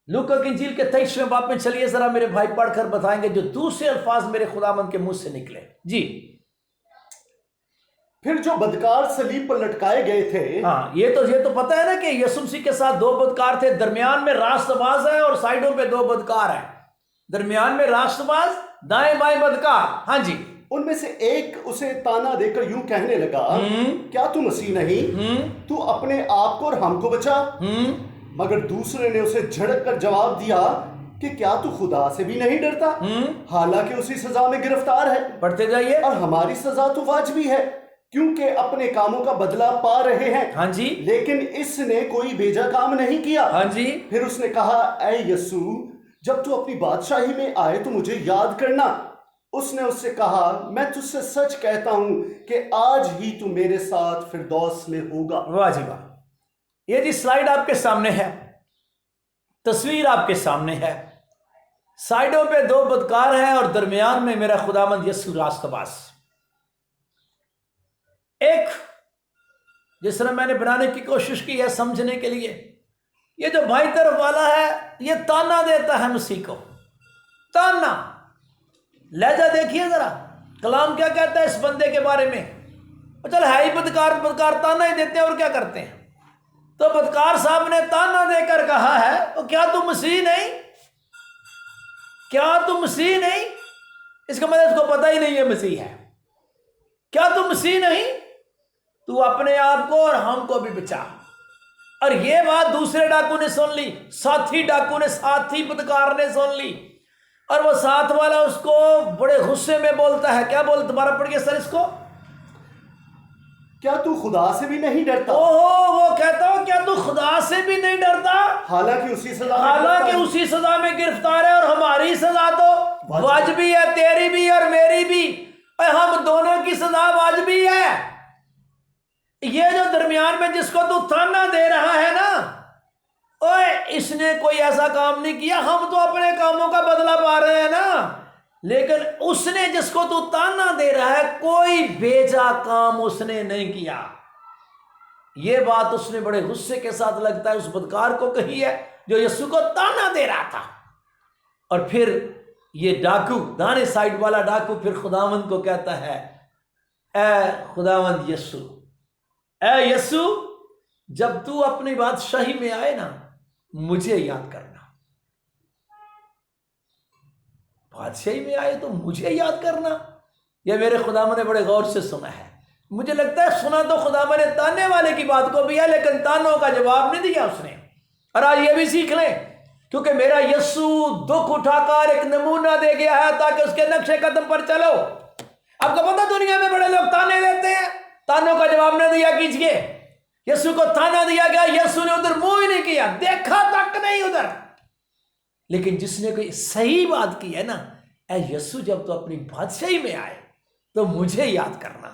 لوکا کی انجیل کے 23ویں باب میں چلیے ذرا میرے بھائی پڑھ کر بتائیں گے جو دوسرے الفاظ میرے خداوند کے منہ سے نکلے۔ جی، پھر جو بدکار صلیب پر لٹکائے گئے تھے۔ ہاں، یہ تو پتہ ہے نا کہ یسوع مسیح کے ساتھ 2 بدکار تھے، درمیان میں راست باز ہے اور سائڈوں پہ 2 بدکار ہیں۔ درمیان میں راست باز، دائیں بائیں بدکار۔ ہاں جی، ان میں سے ایک اسے تانا دے کر یوں کہنے لگا، کیا تو مسیح نہیں؟ تو اپنے آپ کو اور ہم کو بچا۔ مگر دوسرے نے اسے جھڑک کر جواب دیا کہ کیا تو خدا سے بھی نہیں ڈرتا؟ حالانکہ اسی سزا میں گرفتار ہے۔ پڑھتے جائیے۔ اور ہماری سزا تو واجبی ہے، کیونکہ اپنے کاموں کا بدلہ پا رہے ہیں۔ ہاں جی، لیکن اس نے کوئی بھیجا کام نہیں کیا۔ ہاں جی، پھر اس نے کہا، اے یسوع، جب تو اپنی بادشاہی میں آئے تو مجھے یاد کرنا۔ اس نے اس سے کہا، میں تجھ سے سچ کہتا ہوں کہ آج ہی تو میرے ساتھ فردوس میں ہوگا۔ واہ جی واہ۔ یہ جی سلائیڈ آپ کے سامنے ہے، تصویر آپ کے سامنے ہے۔ سائڈوں پہ 2 بدکار ہیں اور درمیان میں میرا خداوند یسوع راست باز۔ ایک جس طرح میں نے بنانے کی کوشش کی ہے سمجھنے کے لیے، یہ جو بھائی طرف والا ہے یہ تانا دیتا ہے مسیح کو، تانا۔ لہجہ دیکھیے ذرا، کلام کیا کہتا ہے اس بندے کے بارے میں۔ چل ہے ہی بدکار تانا ہی دیتے ہیں، اور کیا کرتے ہیں؟ تو بدکار صاحب نے تانا دے کر کہا ہے، تو کیا تو مسیح نہیں؟ کیا تو مسیح نہیں؟ اس کا مطلب اس کو پتہ ہی نہیں ہے مسیح ہے. کیا تو مسیح نہیں؟ تو اپنے آپ کو اور ہم کو بھی بچا. اور یہ بات دوسرے ڈاکو نے سن لی، ساتھی ڈاکو نے، ساتھی بدکار نے سن لی، اور وہ ساتھ والا اس کو بڑے غصے میں بولتا ہے. کیا بول؟ دوبارہ پڑھ کے سر اس کو. کیا تو خدا سے بھی نہیں ڈرتا؟ وہ کہتا ہو کیا تو خدا سے بھی نہیں ڈرتا؟ حالانکہ اسی سزا میں حالانکہ اسی سزا میں گرفتار ہے، اور ہماری سزا تو واجبی ہے، تیری بھی اور میری بھی، اور ہم دونوں کی سزا واجبی ہے. یہ جو درمیان میں جس کو تو تانا دے رہا ہے نا، اوے اس نے کوئی ایسا کام نہیں کیا، ہم تو اپنے کاموں کا بدلہ پا رہے ہیں نا. لیکن اس نے جس کو تو تانا دے رہا ہے، کوئی بھیجا کام اس نے نہیں کیا. یہ بات اس نے بڑے غصے کے ساتھ لگتا ہے اس بدکار کو کہی ہے جو یسوع کو تانا دے رہا تھا. اور پھر یہ ڈاکو، دانے سائڈ والا ڈاکو، پھر خداوند کو کہتا ہے، اے خداوند یسوع، اے یسوع، جب تو اپنی بادشاہی میں آئے نا، مجھے یاد کرنا. بادشاہی میں آئے تو مجھے یاد کرنا. یہ میرے خداوند نے بڑے غور سے سنا ہے. مجھے لگتا ہے سنا تو خداوند نے تانے والے کی بات کو بھی ہے، لیکن تانوں کا جواب نہیں دیا اس نے. اور آج یہ بھی سیکھ لیں، کیونکہ میرا یسوع دکھ اٹھا کر ایک نمونہ دے گیا ہے تاکہ اس کے نقش قدم پر چلو. آپ کو پتہ دنیا میں بڑے لوگ تانے دیتے ہیں، تانوں کا جواب نہ دیا کیجئے. یسوع کو تانا دیا گیا، یسوع نے ادھر منہ ہی نہیں کیا، دیکھا تک نہیں ادھر. لیکن جس نے کوئی صحیح بات کی ہے نا، اے یسوع جب تو اپنی بادشاہی میں آئے تو مجھے یاد کرنا.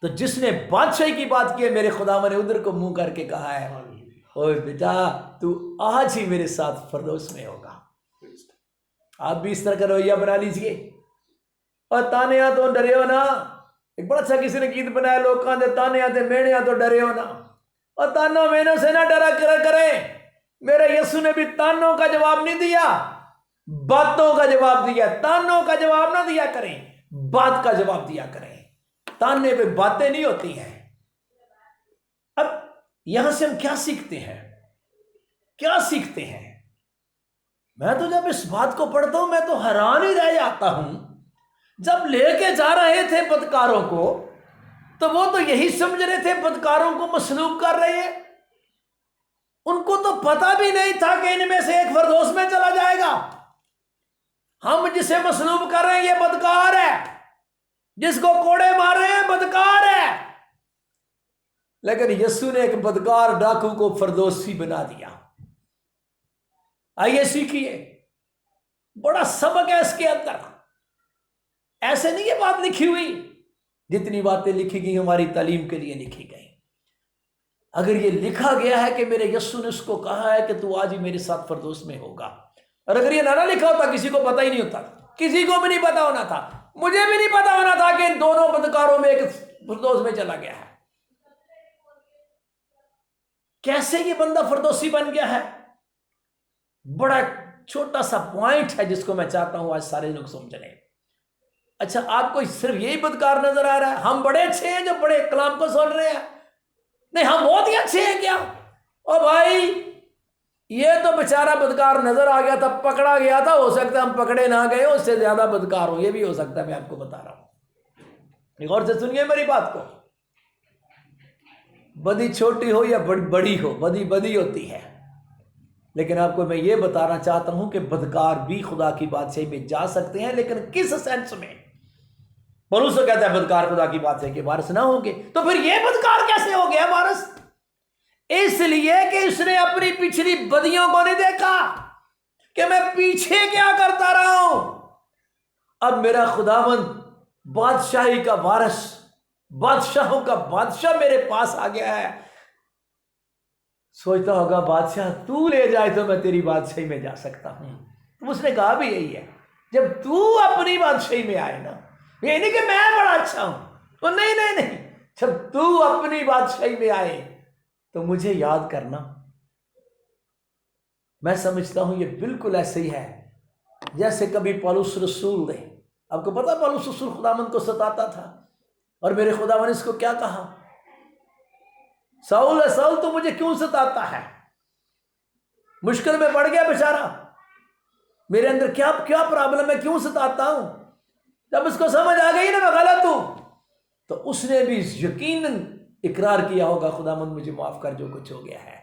تو جس نے بادشاہی کی بات کی ہے، میرے خداوند نے ادھر کو منہ کر کے کہا ہے، اوے بیٹا تو آج ہی میرے ساتھ فردوس میں ہوگا. آپ بھی اس طرح کا رویہ بنا لیجئے. اور تانے تو ڈرے ہو نا. ایک بڑا اچھا کسی نے گیت بنایا، لوگ کہتے تانے آتے مینے تو ڈرے ہو نا. اور تانوں مینوں سے نہ ڈرا کریں. میرے یسوع نے بھی تانوں کا جواب نہیں دیا، باتوں کا جواب دیا. تانوں کا جواب نہ دیا کریں، بات کا جواب دیا کریں. تانے پہ باتیں نہیں ہوتی ہیں. اب یہاں سے ہم کیا سیکھتے ہیں؟ کیا سیکھتے ہیں؟ میں تو جب اس بات کو پڑھتا ہوں میں تو حیران ہی رہ جاتا ہوں. جب لے کے جا رہے تھے بدکاروں کو، تو وہ تو یہی سمجھ رہے تھے بدکاروں کو مصلوب کر رہے ہیں. ان کو تو پتہ بھی نہیں تھا کہ ان میں سے ایک فردوس میں چلا جائے گا. ہم جسے مصلوب کر رہے ہیں یہ بدکار ہے، جس کو کوڑے مار رہے ہیں بدکار ہے. لیکن یسوع نے ایک بدکار ڈاکو کو فردوسی بنا دیا. آئیے سیکھیے، بڑا سبق ہے اس کے اندر. ایسے نہیں یہ بات لکھی ہوئی، جتنی باتیں لکھی گئی ہماری تعلیم کے لیے لکھی گئی. اگر یہ لکھا گیا ہے کہ میرے یسوع نے اس کو کہا ہے کہ تو آج ہی میرے ساتھ فردوس میں ہوگا، اور اگر یہ نہ لکھا ہوتا کسی کو پتہ ہی نہیں ہوتا، کسی کو بھی نہیں پتا ہونا تھا، مجھے بھی نہیں پتا ہونا تھا کہ ان دونوں بدکاروں میں ایک فردوس میں چلا گیا ہے. کیسے یہ بندہ فردوسی بن گیا ہے؟ بڑا چھوٹا سا پوائنٹ ہے جس کو میں چاہتا ہوں آج سارے لوگ سمجھ لیں. اچھا آپ کو صرف یہی بدکار نظر آ رہا ہے؟ ہم بڑے اچھے ہیں جو بڑے کلام کو سن رہے ہیں؟ نہیں، ہم بہت ہی اچھے ہیں کیا؟ او بھائی، یہ تو بیچارہ بدکار نظر آ گیا تھا، پکڑا گیا تھا. ہو سکتا ہے ہم پکڑے نہ گئے، اس سے زیادہ بدکار ہو، یہ بھی ہو سکتا ہے. میں آپ کو بتا رہا ہوں، غور سے سنیے میری بات کو. بدی چھوٹی ہو یا بڑی ہو، بدی بدی ہوتی ہے. لیکن آپ کو میں یہ بتانا چاہتا ہوں کہ بدکار بھی خدا کی بادشاہی میں جا سکتے ہیں، لیکن کس سینس میں؟ پولس تو کہتا ہے بدکار خدا کی بادشاہی کے وارث نہ ہوں گے. تو پھر یہ بدکار کیسے ہو گیا وارث؟ اس لیے کہ اس نے اپنی پچھلی بدیوں کو نہیں دیکھا کہ میں پیچھے کیا کرتا رہا ہوں. اب میرا خداوند بادشاہی کا وارث، بادشاہوں کا بادشاہ میرے پاس آ گیا ہے. سوچتا ہوگا بادشاہ تو لے جائے تو میں تیری بادشاہی میں جا سکتا ہوں. تو اس نے کہا بھی یہی ہے، جب تو اپنی بادشاہی میں آئے نا، یہ نہیں کہ میں بڑا اچھا ہوں، تو نہیں، جب تو اپنی بادشاہی میں آئے تو مجھے یاد کرنا. میں سمجھتا ہوں یہ بالکل ایسے ہی ہے جیسے کبھی پولس رسول نے، آپ کو پتا پولس رسول خداوند کو ستاتا تھا، اور میرے خداوند نے اس کو کیا کہا؟ ساؤل ساؤل تو مجھے کیوں ستاتا ہے؟ مشکل میں پڑ گیا بیچارہ، میرے اندر کیا پرابلم ہے، کیوں ستاتا ہوں؟ جب اس کو سمجھ آ گئی نا میں غلط ہوں، تو اس نے بھی یقیناً اقرار کیا ہوگا خداوند مجھے معاف کر جو کچھ ہو گیا ہے۔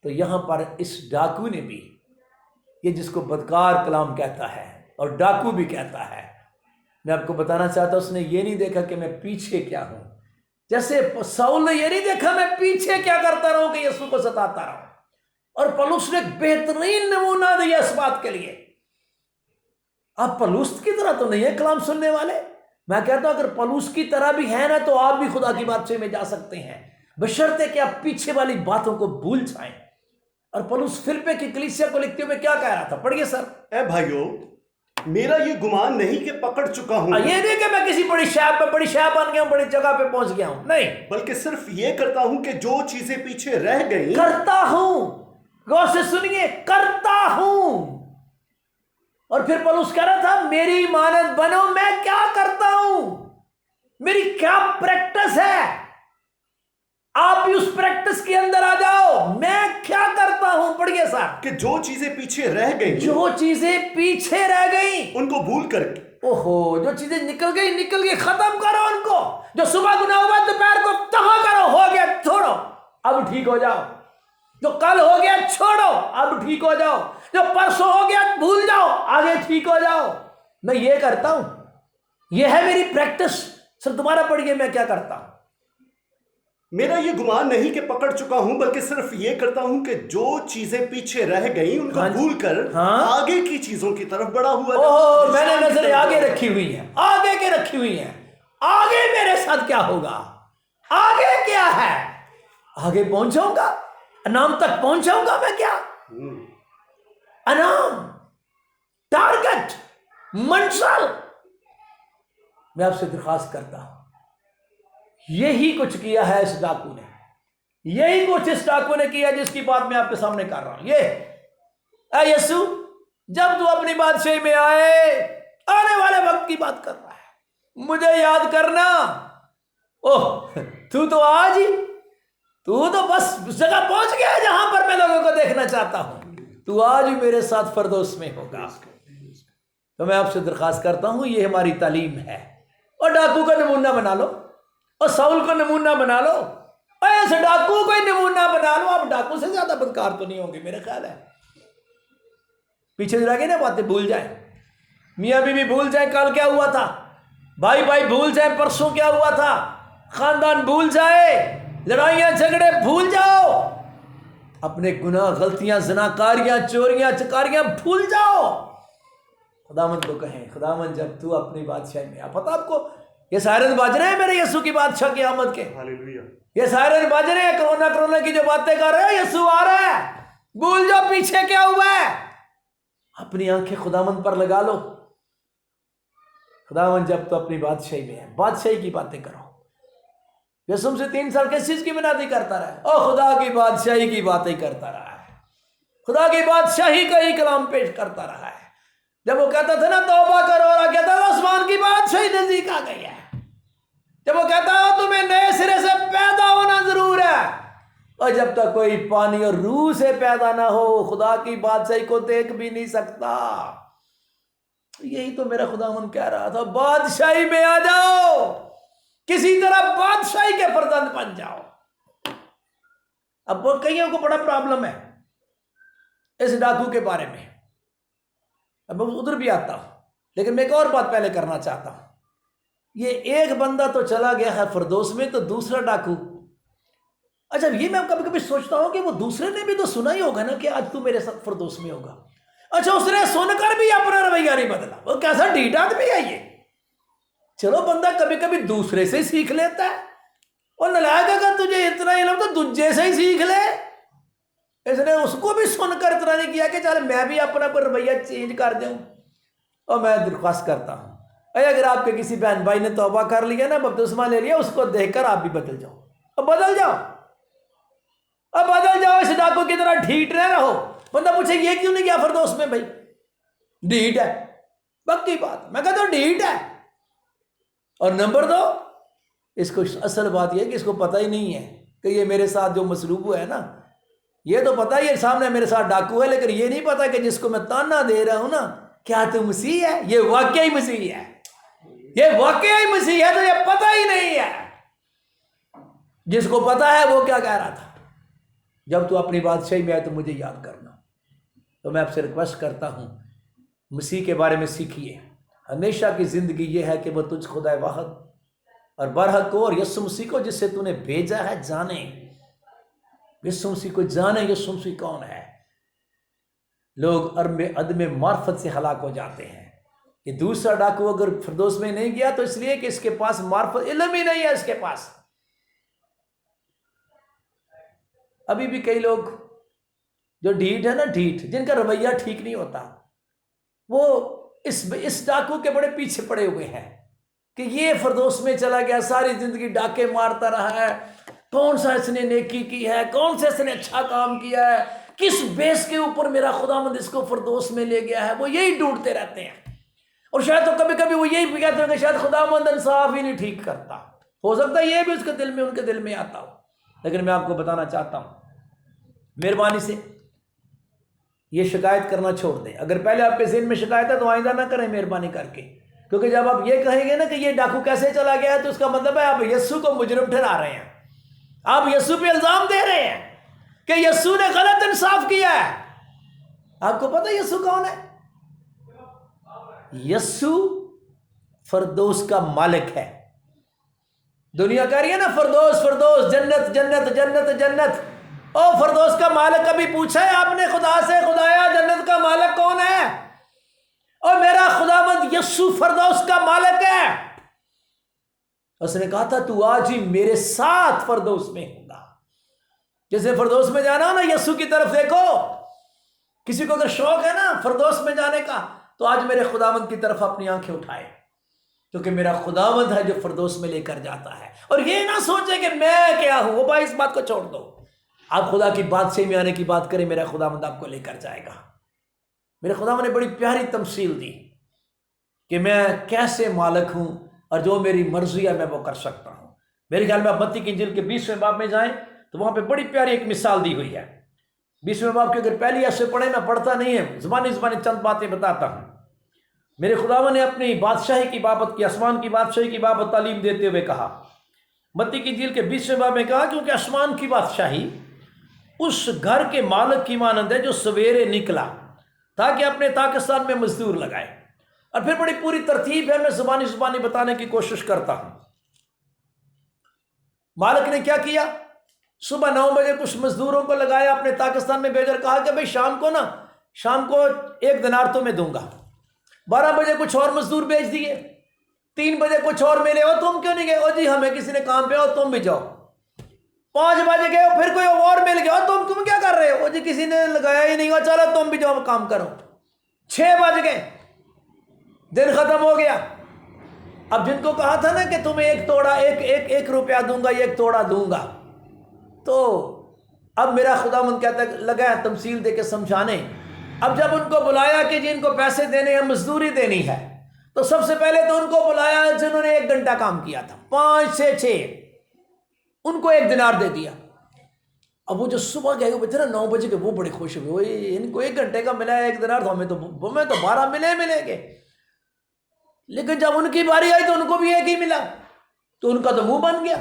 تو یہاں پر اس ڈاکو نے بھی، یہ جس کو بدکار کلام کہتا ہے اور ڈاکو بھی کہتا ہے، میں آپ کو بتانا چاہتا ہوں اس نے یہ نہیں دیکھا کہ میں پیچھے کیا ہوں، جیسے ساؤل نے یہ نہیں دیکھا میں پیچھے کیا کرتا رہوں کہ یسوع کو ستاتا رہوں، اور پولس نے ایک بہترین نمونہ دیا اس بات کے لیے۔ آپ پولس کی طرح تو نہیں ہے کلام سننے والے، میں کہتا ہوں اگر پولس کی طرح بھی ہے نا تو آپ بھی خدا کی بادشاہی میں جا سکتے ہیں، بشرطے کہ آپ پیچھے والی باتوں کو بھول جائیں۔ اور پولس فلپے کی کلیسیا کو لکھتے ہوئے کیا کہہ رہا تھا، پڑھیے سر۔ اے بھائیو، میرا یہ گمان نہیں کہ پکڑ چکا ہوں، یہ نہیں کہ میں کسی بڑی شاپ بن گیا ہوں، بڑی جگہ پہ پہنچ گیا ہوں، نہیں، بلکہ صرف یہ کرتا ہوں کہ جو چیزیں پیچھے رہ گئیں کرتا ہوں۔ غور سے سنیے، کرتا ہوں۔ اور پھر پولس کہہ رہا تھا میری مانند بنو، میں کیا کرتا ہوں، میری کیا پریکٹس ہے، آپ بھی اس پریکٹس کے اندر آ جاؤ۔ میں کیا کرتا ہوں، پڑھیے صاحب، کہ جو چیزیں پیچھے رہ گئیں جو چیزیں پیچھے رہ گئیں، ان کو بھول کر اوہو، جو چیزیں نکل گئی ختم کرو ان کو، جو صبح گناہ ہوا دوپہر کو تباہ کرو، ہو گیا چھوڑو، اب ٹھیک ہو جاؤ، جو کل ہو گیا چھوڑو، اب ٹھیک ہو جاؤ، جو پرسوں ہو گیا بھول جاؤ، آگے ٹھیک ہو جاؤ۔ میں یہ کرتا ہوں، یہ ہے میری پریکٹس۔ سر دوبارہ پڑھیے، میں کیا کرتا ہوں۔ میرا یہ گمان نہیں کہ پکڑ چکا ہوں، بلکہ صرف یہ کرتا ہوں کہ جو چیزیں پیچھے رہ گئیں ان کو بھول کر آگے کی چیزوں کی طرف بڑھا ہوا اوہ، میں نے نظریں آگے رکھی ہوئی ہیں، آگے کے رکھی ہوئی ہیں، آگے میرے ساتھ کیا ہوگا، آگے کیا ہے، آگے پہنچاؤں گا، انعام تک پہنچاؤں گا۔ میں کیا انعام، ٹارگٹ، منزل۔ میں آپ سے درخواست کرتا ہوں، یہی کچھ کیا ہے اس ڈاکو نے، یہی کچھ اس ڈاکو نے کیا جس کی بات میں آپ کے سامنے کر رہا ہوں۔ یہ اے یسوع، جب تو اپنی بادشاہی میں آئے، آنے والے وقت کی بات کر رہا ہے، مجھے یاد کرنا۔ اوہ، تو آج ہی، تو بس اس جگہ پہنچ گیا جہاں پر میں لوگوں کو دیکھنا چاہتا ہوں، تو آج ہی میرے ساتھ فردوس میں ہوگا۔ تو میں آپ سے درخواست کرتا ہوں، یہ ہماری تعلیم ہے، اور ڈاکو کا نمونہ بنا لو، اور ساؤل کو نمونہ بنا لو، اور ایسے ڈاکو کو ہی نمونہ بنا لو۔ آپ ڈاکو سے زیادہ بدکار تو نہیں ہوں گے میرے خیال ہے۔ پیچھے رہ گئی نا باتیں، بھول جائیں، میاں بیوی بھول جائیں کل کیا ہوا تھا، بھائی بھول جائیں پرسوں کیا ہوا تھا، خاندان بھول جائے، لڑائیاں جھگڑے بھول جاؤ، اپنے گناہ غلطیاں زناکاریاں چوریاں چکاریاں بھول جاؤ۔ خداوند کو کہیں، خداوند جب تو اپنی بادشاہی میں آ، پتہ آپ کو یہ سائرن بج رہے ہیں میرے یسوع کی بادشاہ کی آمد کے، ہاللیلویہ، یہ سائرن بج رہے ہیں، کرونا کی جو باتیں کر رہے ہیں، یسوع آ رہا ہے، بھول جاؤ پیچھے کیا ہوا ہے، اپنی آنکھیں خداوند پر لگا لو۔ خداوند جب تو اپنی بادشاہی میں ہے، بادشاہی کی باتیں کرو۔ یسوع سے 3 سال کس چیز کی بنیادی کرتا رہا ہے، اور خدا کی بادشاہی کی باتیں کرتا رہا ہے، خدا کی بادشاہی کا ہی کلام پیش کرتا رہا ہے۔ جب وہ کہتا تھا نا توبہ کرو، اور کہتا تھا آسمان کی بادشاہی نزدیک آ گئی ہے، جب وہ کہتا ہے تمہیں نئے سرے سے پیدا ہونا ضرور ہے، اور جب تک کوئی پانی اور روح سے پیدا نہ ہو خدا کی بادشاہی کو دیکھ بھی نہیں سکتا۔ یہی تو میرا خداوند کہہ رہا تھا، بادشاہی میں آ جاؤ، کسی طرح بادشاہی کے فرزند بن جاؤ۔ اب وہ کئیوں کو بڑا پرابلم ہے اس ڈاکو کے بارے میں، اب ادھر بھی آتا ہوں، لیکن میں ایک اور بات پہلے کرنا چاہتا ہوں۔ یہ ایک بندہ تو چلا گیا ہے فردوس میں، تو دوسرا ڈاکو، اچھا یہ میں کبھی کبھی سوچتا ہوں کہ وہ دوسرے نے بھی تو سنا ہی ہوگا نا کہ آج تو میرے ساتھ فردوس میں ہوگا، اچھا اس نے سن کر بھی اپنا رویہ نہیں بدلا، وہ کیسا ڈھیٹ آدمی ہے یہ۔ چلو بندہ کبھی کبھی دوسرے سے ہی سیکھ لیتا ہے، اور نلائق اگر تجھے اتنا علم تو دجے سے ہی سیکھ لے، اس نے اس کو بھی سن کر اتنا نہیں کیا کہ چل میں بھی اپنا کوئی رویہ چینج کر دوں۔ اور میں درخواست کرتا ہوں، اگر آپ کے کسی بہن بھائی نے توبہ کر لیا نا، بپتسمہ لے لیا، اس کو دیکھ کر آپ بھی بدل جاؤ، اور بدل جاؤ، اور بدل جاؤ، اس ڈاکو کی طرح ڈھیٹ نہ رہو۔ بندہ پوچھے یہ کیوں نہیں گیا فردوس میں، بھائی ڈھیٹ ہے، پکی بات، میں کہتا ہوں ڈھیٹ ہے۔ اور نمبر 2، اس کو اصل بات یہ ہے کہ اس کو پتہ ہی نہیں ہے کہ یہ میرے ساتھ جو مسلوب ہوا ہے نا، یہ تو پتہ ہی ہے سامنے میرے ساتھ ڈاکو ہے، لیکن یہ نہیں پتا کہ جس کو میں تانا دے رہا ہوں نا، کیا تو مسیح ہے، یہ واقعی مسیح ہے۔ یہ واقعی مسیح ہے تو یہ پتہ ہی نہیں ہے. جس کو پتا ہے وہ کیا کہہ رہا تھا, جب تو اپنی بادشاہی میں آئے تو مجھے یاد کرنا. تو میں آپ سے ریکویسٹ کرتا ہوں, مسیح کے بارے میں سیکھیے. ہمیشہ کی زندگی یہ ہے کہ وہ تجھ خدا واحد اور برحق کو اور یسوع مسیح کو جس سے تو نے بھیجا ہے جانے. یسوع مسیح کو جانے. یسوع مسیح کون ہے؟ لوگ عدم معرفت سے ہلاک ہو جاتے ہیں. یہ دوسرا ڈاکو اگر فردوس میں نہیں گیا تو اس لیے کہ اس کے پاس معرفت, علم ہی نہیں ہے اس کے پاس. ابھی بھی کئی لوگ جو ڈھیٹ ہے نا, ڈھیٹ, جن کا رویہ ٹھیک نہیں ہوتا, وہ اس ڈاکو کے بڑے پیچھے پڑے ہوئے ہیں کہ یہ فردوس میں چلا گیا, ساری زندگی ڈاکے مارتا رہا ہے, کون سا اس نے نیکی کی ہے, کون سا اس نے اچھا کام کیا ہے, کس بیس کے اوپر میرا خداوند اس کو فردوس میں لے گیا ہے. وہ یہی ڈھونڈتے رہتے ہیں. اور شاید تو کبھی کبھی وہ یہی بھی کہتے ہیں کہ شاید خداوند انصاف ہی نہیں ٹھیک کرتا. ہو سکتا ہے یہ بھی اس کے دل میں, ان کے دل میں آتا ہو. لیکن میں آپ کو بتانا چاہتا ہوں, مہربانی سے یہ شکایت کرنا چھوڑ دیں. اگر پہلے آپ کے ذہن میں شکایت ہے تو آئندہ نہ کریں مہربانی کر کے. کیونکہ جب آپ یہ کہیں گے نا کہ یہ ڈاکو کیسے چلا گیا ہے, تو اس کا مطلب ہے آپ یسوع کو مجرم ٹھہرا رہے ہیں. آپ یسوع پہ الزام دے رہے ہیں کہ یسوع نے غلط انصاف کیا ہے. آپ کو پتہ ہے یسوع کون ہے؟ یسوع فردوس کا مالک ہے. دنیا کہہ رہی ہے نا فردوس فردوس, جنت جنت جنت جنت. او فردوس کا مالک کبھی پوچھا ہے آپ نے خدا سے, خدایا جنت کا مالک کون ہے؟ اور میرا خداوند یسوع فردوس کا مالک ہے. اس نے کہا تھا تو آج ہی میرے ساتھ فردوس میں ہوگا. جیسے فردوس میں جانا ہو نا, یسوع کی طرف دیکھو. کسی کو اگر شوق ہے نا فردوس میں جانے کا, تو آج میرے خداوند کی طرف اپنی آنکھیں اٹھائے, کیونکہ میرا خداوند ہے جو فردوس میں لے کر جاتا ہے. اور یہ نہ سوچے کہ میں کیا ہوں. وہ بھائی اس بات کو چھوڑ دو. آپ خدا کی بادشاہی میں آنے کی بات کریں, میرا خداوند آپ کو لے کر جائے گا. میرے خداوند نے بڑی پیاری تمثیل دی کہ میں کیسے مالک ہوں اور جو میری مرضی ہے میں وہ کر سکتا ہوں. میرے خیال میں آپ متی کی انجیل کے 20ویں باب میں جائیں تو وہاں پہ بڑی پیاری ایک مثال دی ہوئی ہے. 20ویں باب کی اگر پہلی ایسے پڑھیں, میں پڑھتا نہیں ہے, زبانی چند باتیں بتاتا ہوں. میرے خداوند نے اپنی بادشاہی کی بابت کی, آسمان کی بادشاہی کی بابت تعلیم دیتے ہوئے کہا, متی کی انجیل کے 20ویں باب میں کہا, کیونکہ آسمان کی بادشاہی اس گھر کے مالک کی مانند ہے جو سویرے نکلا تاکہ اپنے تاکستان میں مزدور لگائے. اور پھر بڑی پوری ترتیب ہے, میں زبانی بتانے کی کوشش کرتا ہوں. مالک نے کیا کیا, صبح 9 بجے کچھ مزدوروں کو لگایا, اپنے تاکستان میں بھیج کر کہا کہ بھئی شام کو 1 دینار تو میں دوں گا. 12 بجے کچھ اور مزدور بھیج دیے, 3 بجے کچھ اور ملے, او تم کیوں نہیں گئے, او جی ہمیں کسی نے کام پہ, او تم بھی جاؤ. 5 بجے گئے, پھر کوئی اور مل گیا, تم کیا کر رہے ہو, او جی کسی نے لگایا ہی نہیں ہوا, چلو تم بھی جاؤ کام کرو. 6 بج گئے, دن ختم ہو گیا. اب جن کو کہا تھا نا کہ تمہیں 1 روپیہ دوں گا, 1 توڑا دوں گا, تو اب میرا خداوند کہتا ہے لگا ہے تمثیل دے کے سمجھانے. اب جب ان کو بلایا کہ جن کو پیسے دینے ہیں, مزدوری دینی ہے, تو سب سے پہلے تو ان کو بلایا جنہوں نے 1 گھنٹہ کام کیا تھا, 5 سے 6, ان کو 1 دینار دے دیا. اب وہ جو صبح گئے ہوئے تھے نا 9 بجے کے, وہ بڑے خوش ہوئے, ان کو 1 گھنٹے کا ملا ہے 1 دینار, تو ہمیں تو 12 ملیں گے. لیکن جب ان کی باری آئی تو ان کو بھی 1 ہی ملا, تو ان کا تو منہ بن گیا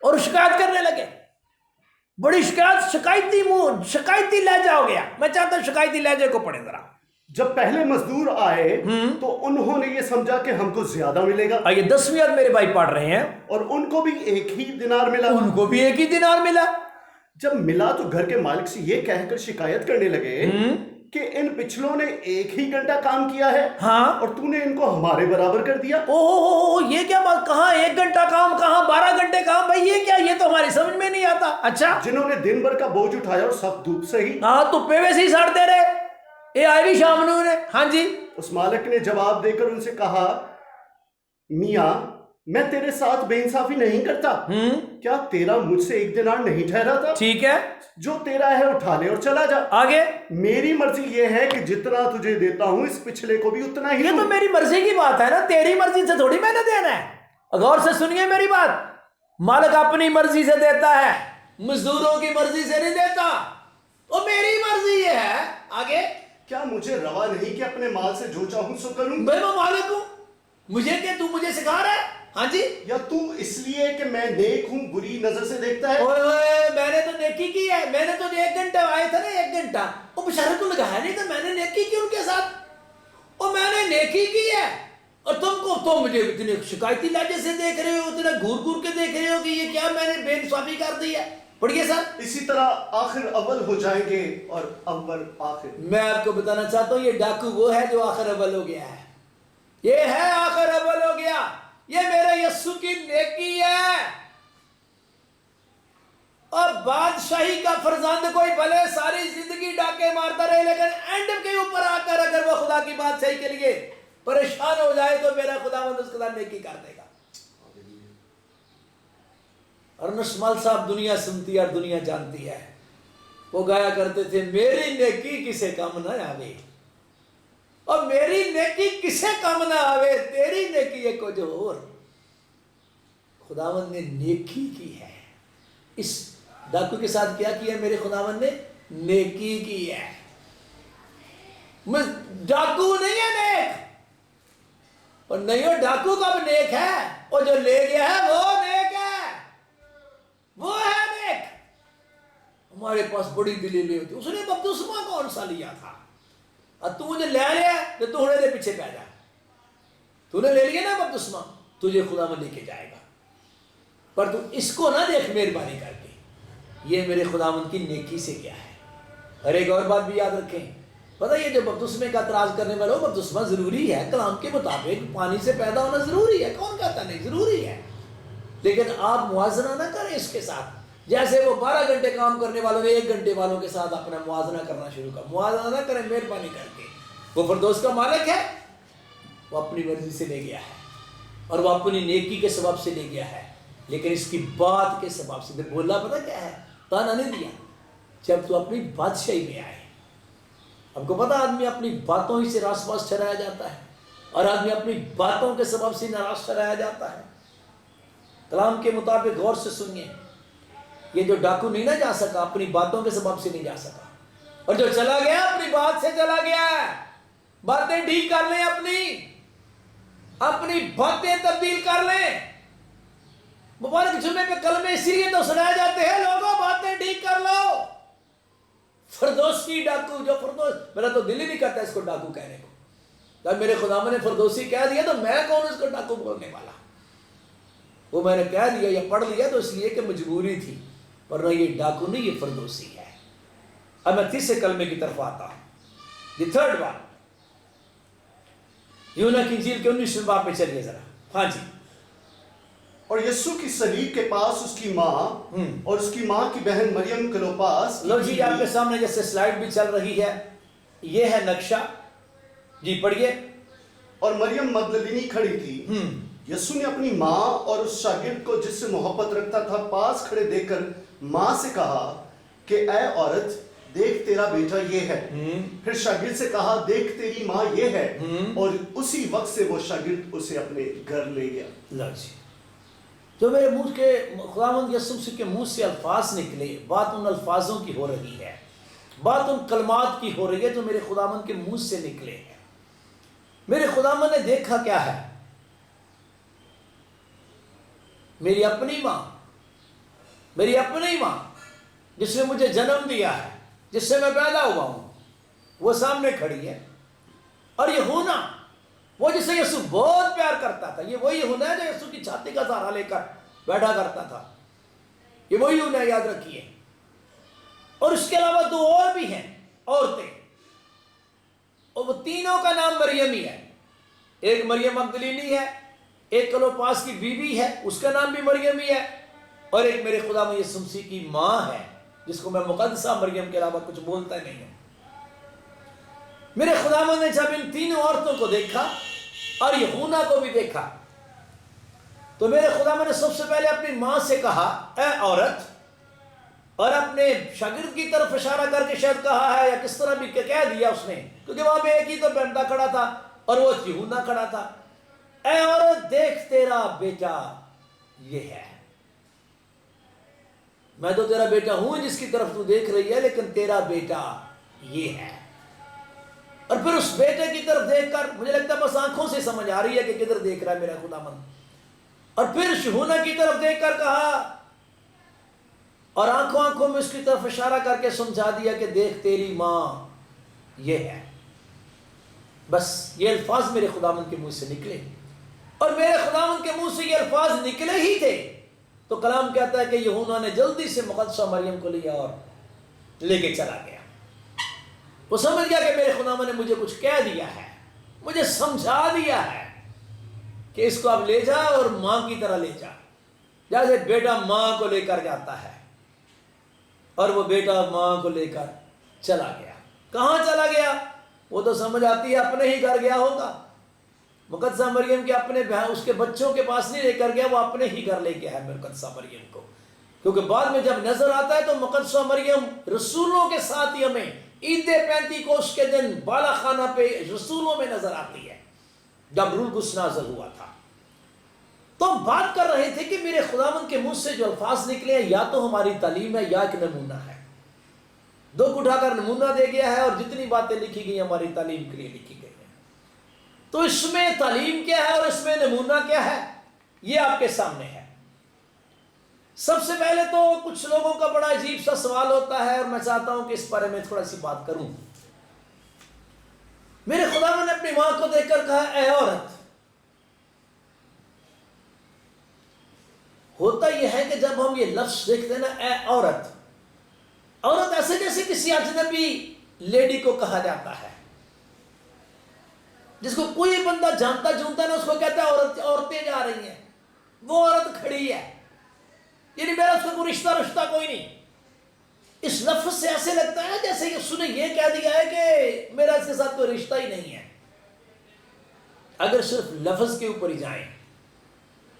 اور شکایت کرنے لگے. بڑی شکایتی لہجہ ہو گیا. میں چاہتا ہوں شکایتی لہجے کو پڑھیں ذرا. جب پہلے مزدور آئے تو انہوں نے یہ سمجھا کہ ہم کو زیادہ ملے گا. یہ 10ویں آیت میرے بھائی پڑھ رہے ہیں. اور ان کو بھی 1 ہی دینار ملا. ان کو بھی 1 ہی دینار ملا. جب ملا تو گھر کے مالک سے یہ کہہ کر شکایت کرنے لگے کہ ان پچھلوں نے 1 ہی گھنٹہ کام کیا ہے, ہاں, اور تو نے ان کو ہمارے برابر کر دیا. یہ کیا بات, کہاں 1 گھنٹہ کام, کہاں 12 گھنٹے کام, بھائی یہ کیا, یہ تو ہماری سمجھ میں نہیں آتا. اچھا, جنہوں نے دن بھر کا بوجھ اٹھایا اور سخت دھوپ سے ہی, ہاں, تو پیوے سے ہی سڑتے رہے, یہ آئے بھی شام نے. ہاں جی. اس مالک نے جواب دے کر ان سے کہا, میاں میں تیرے ساتھ بے انصافی نہیں کرتا. کیا تیرا مجھ سے 1 دینار نہیں ٹھہرا تھا؟ ٹھیک ہے, جو تیرا ہے اٹھا لے اور چلا جا. آگے, میری مرضی یہ ہے کہ جتنا تجھے دیتا ہوں اس پچھلے کو بھی اتنا ہی. یہ تو میری مرضی کی بات ہے نا, تیری مرضی سے تھوڑی میں نے دینا ہے. غور سے سنیے میری بات. مالک اپنی مرضی سے دیتا ہے, مزدوروں کی مرضی سے نہیں دیتا. وہ میری مرضی یہ ہے. آگے, کیا مجھے روا نہیں کہ اپنے مال سے جو چاہوں سو کروں؟ میں مالک ہوں, مجھے کہ تو مجھے سکھا رہا ہے؟ ہاں جی، یا تو اس لیے کہ میں نیک ہوں بری نظر سے دیکھتا ہے؟ اوئے اوئے میں نے تو نیکی کی ہے، میں نے تو 1 گھنٹہ آئے تھے نا 1 گھنٹہ، وہ بیچارے کو لگایا نہیں تھا، میں نے نیکی کی ان کے ساتھ، اور میں نے نیکی کی ہے، اور تو مجھے اتنے شکایتی لہجے سے دیکھ رہے ہو، اتنا گھور گھور کے دیکھ رہے ہو کہ یہ کیا میں نے بے انصافی کر دی ہے. پڑھیے سر. اسی طرح آخر اول ہو جائیں گے اور اول آخر. میں آپ کو بتانا چاہتا ہوں یہ ڈاکو وہ ہے جو آخر اول ہو گیا ہے، یہ ہے آخر اول ہو گیا، یہ میرے یسوع کی نیکی ہے. اور بادشاہی کا فرزند کوئی بھلے ساری زندگی ڈاکے مارتا رہے، لیکن اینڈ کے اوپر آ کر اگر وہ خدا کی بادشاہی کے لیے پریشان ہو جائے تو میرا خداوند اس کے ساتھ نیکی کر دے گا. ارنسٹ مال صاحب دنیا سنتی ہے اور دنیا جانتی ہے، وہ گایا کرتے تھے میری نیکی کسے کم نہ آوے، اور میری نیکی کسے کم نہ آوے، تیری نیکی ہے کچھ اور. خداوند نے نیکی کی ہے. اس ڈاکو کے ساتھ کیا کیا میرے خداوند نے؟ نیکی کی ہے. ڈاکو نہیں ہے نیک، اور نہیں ہو ڈاکو کا بھی نیک ہے، اور جو لے گیا ہے وہ نیک ہے، وہ ہے نیک. ہمارے پاس بڑی دلیلیں ہوتی، اس نے بپتسمہ کون سا لیا تھا، اور تو مجھے لے لیا تو تھوڑے دیر پیچھے پہ جا، تو نے لے لیا نا بپتسمہ، تجھے خدا میں لے کے جائے گا. پر تو اس کو نہ دیکھ مہربانی کر کے یہ میرے خداوند کی نیکی سے کیا ہے. اور ایک اور بات بھی یاد رکھیں، پتہ یہ جو بپتسمے کا اعتراض کرنے والے ہو، بپتسمہ ضروری ہے کلام کے مطابق، پانی سے پیدا ہونا ضروری ہے، کون کہتا نہیں ضروری ہے، لیکن آپ موازنہ نہ کریں اس کے ساتھ. جیسے وہ 12 گھنٹے کام کرنے والوں نے 1 گھنٹے والوں کے ساتھ اپنا موازنہ کرنا شروع کر. موازنہ نہ کریں مہربانی کر کے. وہ فردوس کا مالک ہے، وہ اپنی مرضی سے لے گیا ہے، اور وہ اپنی نیکی کے سبب سے لے گیا ہے، لیکن اس کی بات کے سبب سے بولا پتہ کیا ہے، تانا نہیں دیا. جب تو اپنی بادشاہی میں آئے، آپ کو پتہ آدمی اپنی باتوں ہی سے راس باس ٹھہرایا جاتا ہے، اور آدمی اپنی باتوں کے سبب سے ناراض ٹھہرایا جاتا ہے. کلام کے مطابق غور سے سنیے، یہ جو ڈاکو نہیں نہ جا سکا اپنی باتوں کے سبب سے نہیں جا سکا، اور جو چلا گیا اپنی بات سے چلا گیا ہے. باتیں ٹھیک کر لیں، اپنی باتیں تبدیل کر لیں. مبارک جمعے پہ کلمے اسی لیے تو سنائے جاتے ہیں، لوگوں باتیں ٹھیک کر لو. فردوسی ڈاکو، جو فردوس، میرا تو دل ہی نہیں کرتا اس کو ڈاکو کہنے کو. جب میرے خداوند نے فردوسی کہہ دیا تو میں کون اس کو ڈاکو بولنے والا. وہ میں نے کہہ دیا یا پڑھ لیا تو اس لیے کہ مجبوری تھی، ورنہ یہ ڈاکو نہیں، یہ فردوسی ہے. اب میں تیسرے کلمے کی طرف آتا ہوں، دی تھرڈ ون. یونا کی انجیل کے 19ویں باب پہ چلیے ذرا. ہاں جی. اور یسوع کی صلیب کے پاس اس کی ماں اور اس کی ماں کی بہن مریم کلوپاس. لو جی آپ کے سامنے جیسے سلائیڈ بھی چل رہی ہے، یہ ہے نقشہ، جی پڑھیے. اور مریم مگدلینی کھڑی تھی. یسوع نے اپنی ماں اور اس شاگرد کو جس سے محبت رکھتا تھا پاس کھڑے دیکھ کر ماں سے کہا کہ اے عورت دیکھ تیرا بیٹا یہ ہے. پھر شاگرد سے کہا دیکھ تیری ماں یہ ہے. اور اسی وقت سے وہ شاگرد اسے اپنے گھر لے گیا. لو جی، جو میرے منہ کے خداوند یسوع کے منہ سے الفاظ نکلے، بات ان الفاظوں کی ہو رہی ہے، بات ان کلمات کی ہو رہی ہے جو میرے خداوند کے منہ سے نکلے ہیں. میرے خداوند نے دیکھا کیا ہے؟ میری اپنی ماں جس نے مجھے جنم دیا ہے، جس سے میں پیدا ہوا ہوں، وہ سامنے کھڑی ہے. اور یہ ہونا، وہ جسے یسوع بہت پیار کرتا تھا، یہ وہی ہونا ہے جو یسوع کی چھاتی کا سہارا لے کر بیٹھا کرتا تھا. یہ وہی ہونا ہے، یاد رکھیے. اور اس کے علاوہ 2 اور بھی ہیں عورتیں، اور وہ تینوں کا نام مریم ہی ہے. ایک مریم مگدلینی ہے، ایک کلوپاس کی بیوی ہے، اس کا نام بھی مریم ہی ہے، اور ایک میرے خدا یسوع مسیح کی ماں ہے، جس کو میں مقدسہ مریم کے علاوہ کچھ بولتا نہیں ہوں. میرے خداوند نے جب ان تینوں عورتوں کو دیکھا اور یہونا کو بھی دیکھا، تو میرے خداوند نے سب سے پہلے اپنی ماں سے کہا اے عورت، اور اپنے شاگرد کی طرف اشارہ کر کے شاید کہا ہے یا کس طرح بھی کہہ دیا اس نے، کیونکہ وہاں پہ ایک ہی تو بندہ کھڑا تھا اور وہ یہونا کھڑا تھا. اے عورت دیکھ تیرا بیٹا یہ ہے. میں تو تیرا بیٹا ہوں جس کی طرف تو دیکھ رہی ہے، لیکن تیرا بیٹا یہ ہے. اور پھر اس بیٹے کی طرف دیکھ کر مجھے لگتا ہے بس آنکھوں سے سمجھ آ رہی ہے کہ کدھر دیکھ رہا ہے میرا خداوند. اور پھر شہونہ کی طرف دیکھ کر کہا اور آنکھوں میں اس کی طرف اشارہ کر کے سمجھا دیا کہ دیکھ تیری ماں یہ ہے. بس یہ الفاظ میرے خداوند کے منہ سے نکلے، اور میرے خداوند کے منہ سے یہ الفاظ نکلے ہی تھے تو کلام کہتا ہے کہ یہونا نے جلدی سے مقدسہ مریم کو لیا اور لے کے چلا گیا. وہ سمجھ گیا کہ میرے خداوند نے مجھے کچھ کہہ دیا ہے، مجھے سمجھا دیا ہے کہ اس کو اب لے جا اور ماں کی طرح لے جا، جیسے بیٹا ماں کو لے کر جاتا ہے. اور وہ بیٹا ماں کو لے کر چلا گیا. کہاں چلا گیا؟ وہ تو سمجھ آتی ہے اپنے ہی گھر گیا ہوگا. مقدسہ مریم کے اپنے اس کے بچوں کے پاس نہیں لے کر گیا، وہ اپنے ہی گھر لے گیا ہے مقدسہ مریم کو. کیونکہ بعد میں جب نظر آتا ہے تو مقدسہ مریم رسولوں کے ساتھ ہی ہمیں عید پینتیکوس کے دن بالا خانہ پہ رسولوں میں نظر آتی ہے جب روح القدس نازل ہوا تھا. تو ہم بات کر رہے تھے کہ میرے خداوند کے منہ سے جو الفاظ نکلے ہیں یا تو ہماری تعلیم ہے یا ایک نمونہ ہے. دو کو اٹھا کر نمونہ دے گیا ہے، اور جتنی باتیں لکھی گئی ہماری تعلیم کے لیے لکھی گئی ہیں. تو اس میں تعلیم کیا ہے اور اس میں نمونہ کیا ہے، یہ آپ کے سامنے ہے. سب سے پہلے تو کچھ لوگوں کا بڑا عجیب سا سوال ہوتا ہے، اور میں چاہتا ہوں کہ اس بارے میں تھوڑا سی بات کروں. میرے خداوند نے اپنی ماں کو دیکھ کر کہا اے عورت. ہوتا یہ ہے کہ جب ہم یہ لفظ دیکھتے ہیں نا اے عورت، عورت ایسے جیسے کسی اجنبی لیڈی کو کہا جاتا ہے جس کو کوئی بندہ جانتا جونتا نا، اس کو کہتا ہے عورت، عورتیں جا رہی ہیں، وہ عورت کھڑی ہے، یعنی میرا اس کا کوئی رشتہ کوئی نہیں. اس لفظ سے ایسے لگتا ہے جیسے یسوع نے یہ کہہ دیا ہے کہ میرا اس کے ساتھ کوئی رشتہ ہی نہیں ہے. اگر صرف لفظ کے اوپر ہی جائیں.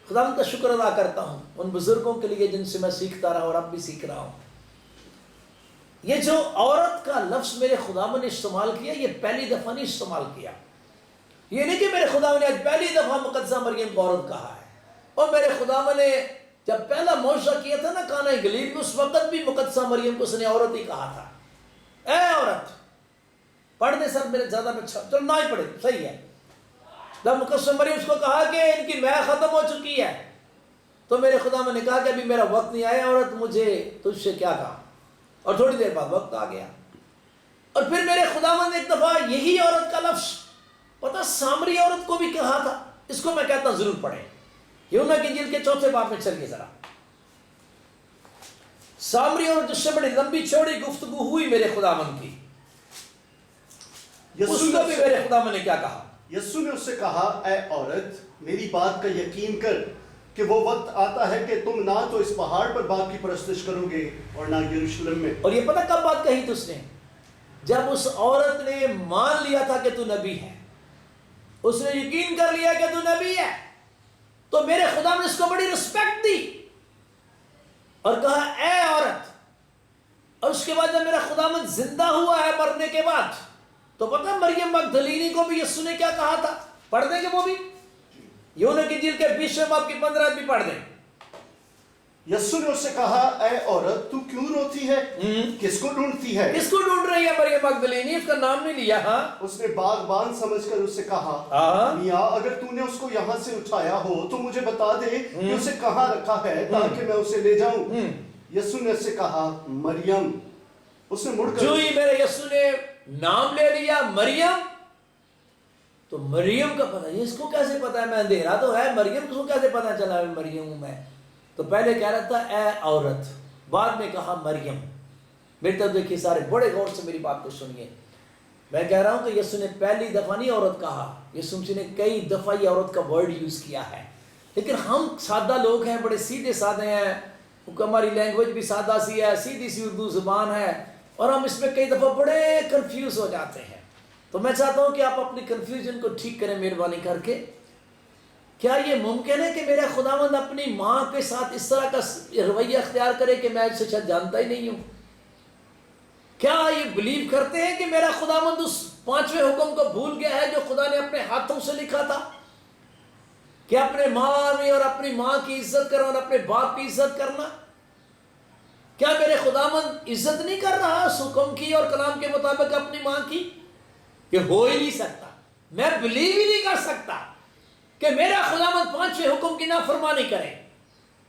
خداوند کا شکر ادا کرتا ہوں ان بزرگوں کے لیے جن سے میں سیکھتا رہا اور اب بھی سیکھ رہا ہوں. یہ جو عورت کا لفظ میرے خداوند نے استعمال کیا، یہ پہلی دفعہ نہیں استعمال کیا. یہ نہیں کہ میرے خداوند نے آج پہلی دفعہ مقدسہ مریم کو عورت کہا ہے. اور میرے خداوند نے جب پہلا معجزہ کیا تھا نا کانا گلیل میں، اس وقت بھی مقدسہ مریم کو اس نے عورت ہی کہا تھا. اے عورت. پڑھ دے سر میرے زیادہ میں چلو نہ ہی پڑھے، صحیح ہے. جب مقدسہ مریم اس کو کہا کہ ان کی میعاد ختم ہو چکی ہے، تو میرے خداوند نے کہا کہ ابھی میرا وقت نہیں آیا عورت، مجھے تجھ سے کیا کہا. اور تھوڑی دیر بعد وقت آ گیا. اور پھر میرے خداوند نے ایک دفعہ یہی عورت کا لفظ پتہ سامری عورت کو بھی کہا تھا. اس کو میں کہتا ہوں ضرور پڑھیں. یوحنا کی انجیل کے 4 باب میں چلیے ذرا. سامری عورت جس سے بڑی لمبی چوڑی گفتگو ہوئی میرے خداوند کی، اس کو بھی میرے خداوند نے کیا کہا؟ یسوع نے اس سے کہا اے عورت، میری بات کا یقین کر کہ وہ وقت آتا ہے کہ تم نہ تو اس پہاڑ پر باپ کی پرستش کرو گے اور نہ یروشلم میں. اور یہ پتہ کب بات کہی تھی اس نے؟ جب اس عورت نے مان لیا تھا کہ تو نبی ہے، اس نے یقین کر لیا کہ تو نبی ہے، تو میرے خدا نے اس کو بڑی رسپیکٹ دی اور کہا اے عورت. اور اس کے بعد جب میرا خداوند زندہ ہوا ہے مرنے کے بعد، تو پتہ مریم مگدلینی کو بھی یسوع نے کیا کہا تھا؟ پڑھ دیں گے وہ بھی. یوحنا کی انجیل کے 20 باب کی 15 بھی پڑھ دیں. یسوع نے اس سے کہا اے عورت، تو کیوں روتی ہے؟ کس کو ڈھونڈتی ہے؟ کس کو ڈھونڈ رہی ہے مریم مگدلینی؟ اس کا نام نہیں لیا. ہاں، اس نے باغبان سمجھ کر اس سے کہا میاں اگر تو نے اس کو یہاں سے اٹھایا ہو تو مجھے بتا دے کہ اسے کہاں رکھا ہے تاکہ میں اسے لے جاؤں. یسوع نے اس سے کہا مریم. اس نے مڑ کر جو ہی میرے یسوع نے نام لے لیا مریم، تو مریم کا پتہ یہ اس کو کیسے پتا ہے؟ میں اندھیرا تو ہے، مریم کو کیسے پتا چلا مریم ہوں میں؟ تو پہلے کہہ رہا تھا اے عورت، بعد میں کہا مریم. میری طرف دیکھیے سارے، بڑے غور سے میری بات کو سنیے. میں کہہ رہا ہوں کہ یسوع نے پہلی دفعہ نہیں عورت کہا، یسوع نے کئی دفعہ یہ عورت کا ورڈ یوز کیا ہے. لیکن ہم سادہ لوگ ہیں، بڑے سیدھے سادے ہیں، ہماری لینگویج بھی سادہ سی ہے، سیدھی سی اردو زبان ہے، اور ہم اس میں کئی دفعہ بڑے کنفیوز ہو جاتے ہیں. تو میں چاہتا ہوں کہ آپ اپنی کنفیوژن کو ٹھیک کریں مہربانی کر کے. کیا یہ ممکن ہے کہ میرا خداوند اپنی ماں کے ساتھ اس طرح کا رویہ اختیار کرے کہ میں اسے شاید جانتا ہی نہیں ہوں؟ کیا یہ بلیو کرتے ہیں کہ میرا خداوند اس 5ویں حکم کو بھول گیا ہے جو خدا نے اپنے ہاتھوں سے لکھا تھا کہ اپنے ماں اور اپنی ماں کی عزت کرنا اور اپنے باپ کی عزت کرنا؟ کیا میرے خداوند عزت نہیں کر رہا اس حکم کی اور کلام کے مطابق اپنی ماں کی؟ یہ ہو ہی نہیں سکتا. میں بلیو ہی نہیں کر سکتا کہ میرا خداوند 5 حکم کی نافرمانی کرے.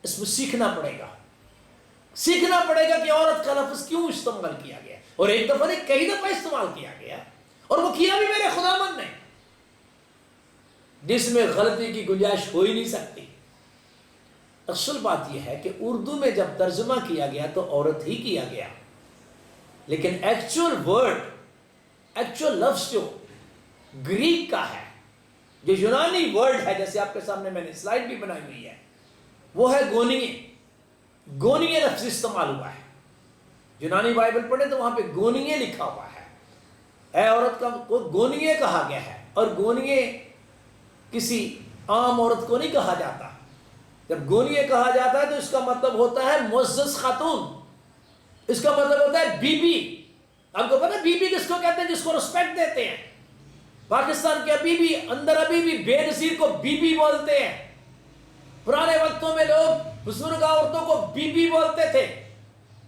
اس میں سیکھنا پڑے گا کہ عورت کا لفظ کیوں استعمال کیا گیا, اور ایک دفعہ نہیں کئی دفعہ استعمال کیا گیا, اور وہ کیا بھی میرے خداوند نے, جس میں غلطی کی گنجائش ہو ہی نہیں سکتی. اصل بات یہ ہے کہ اردو میں جب ترجمہ کیا گیا تو عورت ہی کیا گیا, لیکن ایکچوئل لفظ جو گریک کا ہے, جو یونانی ورڈ ہے, جیسے آپ کے سامنے میں نے سلائیڈ بھی بنائی ہوئی ہے, وہ ہے گونیے لفظ استعمال ہوا ہے. یونانی بائبل پڑھیں تو وہاں پہ گونیے لکھا ہوا ہے. اے عورت کو گونیے کہا گیا ہے, اور گونیے کسی عام عورت کو نہیں کہا جاتا. جب گونیے کہا جاتا ہے تو اس کا مطلب ہوتا ہے معزز خاتون, اس کا مطلب ہوتا ہے بی بی. آپ کو پتا بی بی کس کو کہتے ہیں؟ جس کو رسپیکٹ دیتے ہیں. پاکستان کے ابھی بھی اندر ابھی بھی بے نصیر کو بی بی بولتے ہیں. پرانے وقتوں میں لوگ بزرگ عورتوں کو بی بی بولتے تھے.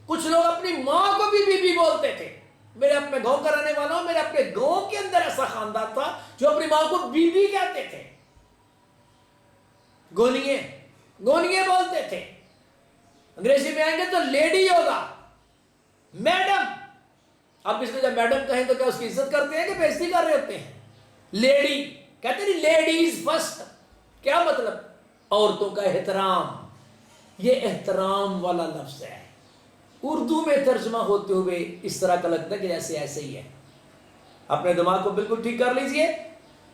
کچھ لوگ اپنی ماں کو بھی بی بی بولتے تھے. میرے اپنے گاؤں کا رہنے والا ہوں, میرے اپنے گاؤں کے اندر ایسا خاندان تھا جو اپنی ماں کو بی بی کہتے تھے. گونیے بولتے تھے. انگریزی میں آئیں گے تو لیڈی ہوگا, میڈم. آپ اس کو جب میڈم کہیں تو کیا اس کی عزت کرتے ہیں کہ بے عزتی کر رہے ہوتے ہیں؟ لیڈی کہتے ہیں لیڈیز فرسٹ. کیا مطلب؟ عورتوں کا احترام. یہ احترام والا لفظ ہے. اردو میں ترجمہ ہوتے ہوئے اس طرح کا لگتا ہے کہ جیسے ایسے ہی ہے. اپنے دماغ کو بالکل ٹھیک کر لیجئے.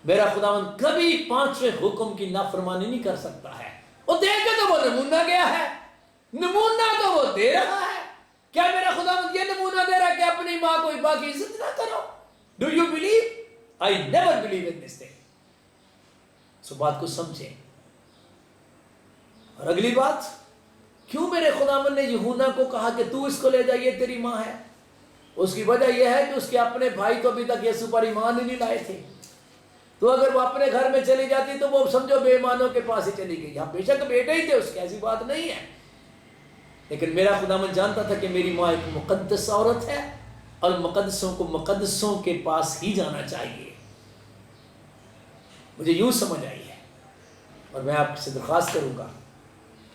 میرا خداوند کبھی 5 حکم کی نافرمانی نہیں کر سکتا ہے. وہ دیکھ کے تو وہ نمونہ گیا ہے, نمونہ تو وہ دے رہا ہے. کیا میرا خداوند یہ نمونہ دے رہا ہے کہ اپنی ماں کو ابا کی عزت نہ کرو؟ Do you believe? I never believe in this thing. So بات کو سمجھیں. اور اگلی بات, کیوں میرے خداوند نے یہونا کو کہا کہ تو اس کو لے جا, یہ تیری ماں ہے؟ اس کی وجہ یہ ہے کہ اس کے اپنے بھائی تو ابھی تک یسوع پر ایمان ہی نہیں لائے تھے. تو اگر وہ اپنے گھر میں چلی جاتی تو وہ سمجھو بے ایمانوں کے پاس ہی چلی گئی. ہاں بے شک بیٹے ہی تھے اس کی, ایسی بات نہیں ہے, لیکن میرا خداوند جانتا تھا کہ میری ماں ایک مقدس عورت ہے, اور مقدسوں کو مقدسوں کے پاس ہی جانا چاہیے. مجھے یوں سمجھ آئی ہے, اور میں آپ سے درخواست کروں گا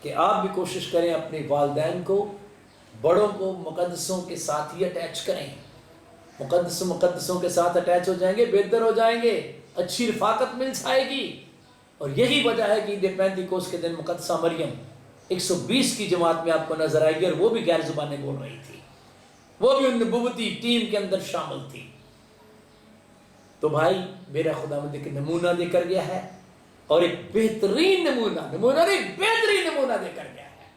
کہ آپ بھی کوشش کریں اپنے والدین کو, بڑوں کو مقدسوں کے ساتھ ہی اٹیچ کریں. مقدسوں کے ساتھ اٹیچ ہو جائیں گے, بہتر ہو جائیں گے, اچھی رفاقت مل جائے گی. اور یہی وجہ ہے کہ عید پینتیکوس کے دن مقدسہ مریم 120 کی جماعت میں آپ کو نظر آئے گی, اور وہ بھی غیر زبانیں بول رہی تھی, وہ بھی ان نبوتی ٹیم کے اندر شامل تھی. تو بھائی میرا خداوند ایک نمونہ دے کر گیا ہے, اور ایک بہترین نمونہ نہیں, بہترین نمونہ دے کر گیا ہے.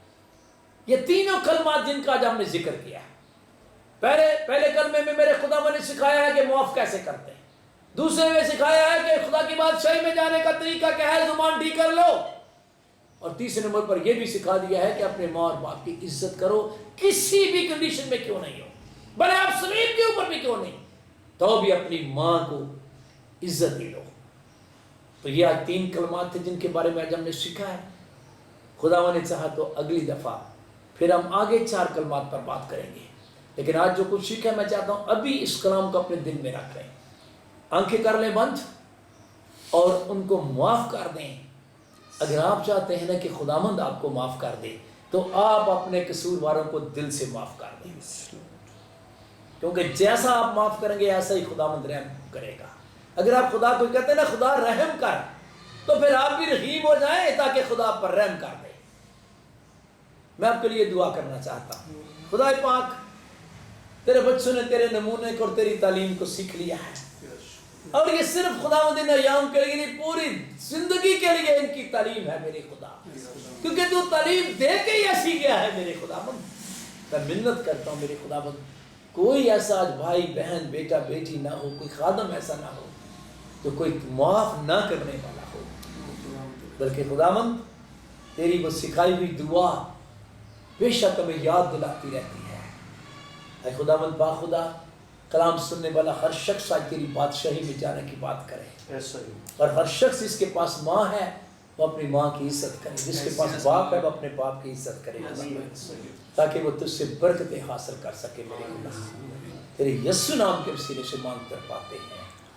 یہ تینوں کلمات جن کا آج ہم نے ذکر کیا ہے. پہلے کلمے میں میرے خداوند نے سکھایا ہے کہ معاف کیسے کرتے ہیں. دوسرے میں سکھایا ہے کہ خدا کی بادشاہی میں جانے کا طریقہ کیا ہے, زبان ٹھیک کر لو. اور تیسرے نمبر پر یہ بھی سکھا دیا ہے کہ اپنے ماں اور باپ کی عزت کرو, کسی بھی کنڈیشن میں کیوں نہیں ہو, بھلے آپ سلیب کے اوپر بھی کیوں نہیں, تو بھی اپنی ماں کو عزت دے لو. تو یہ آج 3 کلمات تھے جن کے بارے میں آج ہم نے سیکھا ہے. خداوند نے چاہا تو اگلی دفعہ پھر ہم آگے 4 کلمات پر بات کریں گے. لیکن آج جو کچھ سیکھا میں چاہتا ہوں ابھی اس کلام کو اپنے دل میں رکھ لیں, آنکھیں کر لیں بند, اور ان کو معاف کر دیں. اگر آپ چاہتے ہیں نا کہ خداوند آپ کو معاف کر دے, تو آپ اپنے قصورواروں کو دل سے معاف کر دیں, کیونکہ جیسا آپ معاف کریں گے ایسا ہی خداوند رحم کرے گا. اگر آپ خدا کو کہتے ہیں نا خدا رحم کر, تو پھر آپ بھی رحیم ہو جائیں تاکہ خدا آپ پر رحم کر دے. میں آپ کے لیے دعا کرنا چاہتا ہوں. خدا پاک, تیرے بچوں نے تیرے نمونے کو اور تیری تعلیم کو سیکھ لیا ہے, اور یہ صرف خداوند ایام کے لیے نہیں, پوری زندگی کے لیے ان کی تعلیم ہے میرے خدا, کیونکہ تو تعلیم دے کے ہی ایسی گیا ہے میرے خداوند. میں منت کرتا ہوں میرے خداوند, کوئی ایسا آج بھائی بہن بیٹا بیٹی نہ ہو, کوئی خادم ایسا نہ ہو تو کوئی معاف نہ کرنے والا ہو, بلکہ خداوند تیری وہ سکھائی ہوئی دعا بے شک ہمیں یاد دلاتی رہتی ہے. اے خداوند با خدا, کلام سننے والا ہر شخص آج تیری بادشاہی میں جانے کی بات کرے, اور ہر شخص جس کے پاس ماں ہے وہ اپنی ماں کی عزت کرے, جس کے پاس باپ ہے وہ اپنے باپ کی عزت کرے, تاکہ وہ تجھ سے برکتیں حاصل کر سکے میرے خدا. تیرے یسوع نام کے وسیلے سے مانگ کر پاتے ہیں,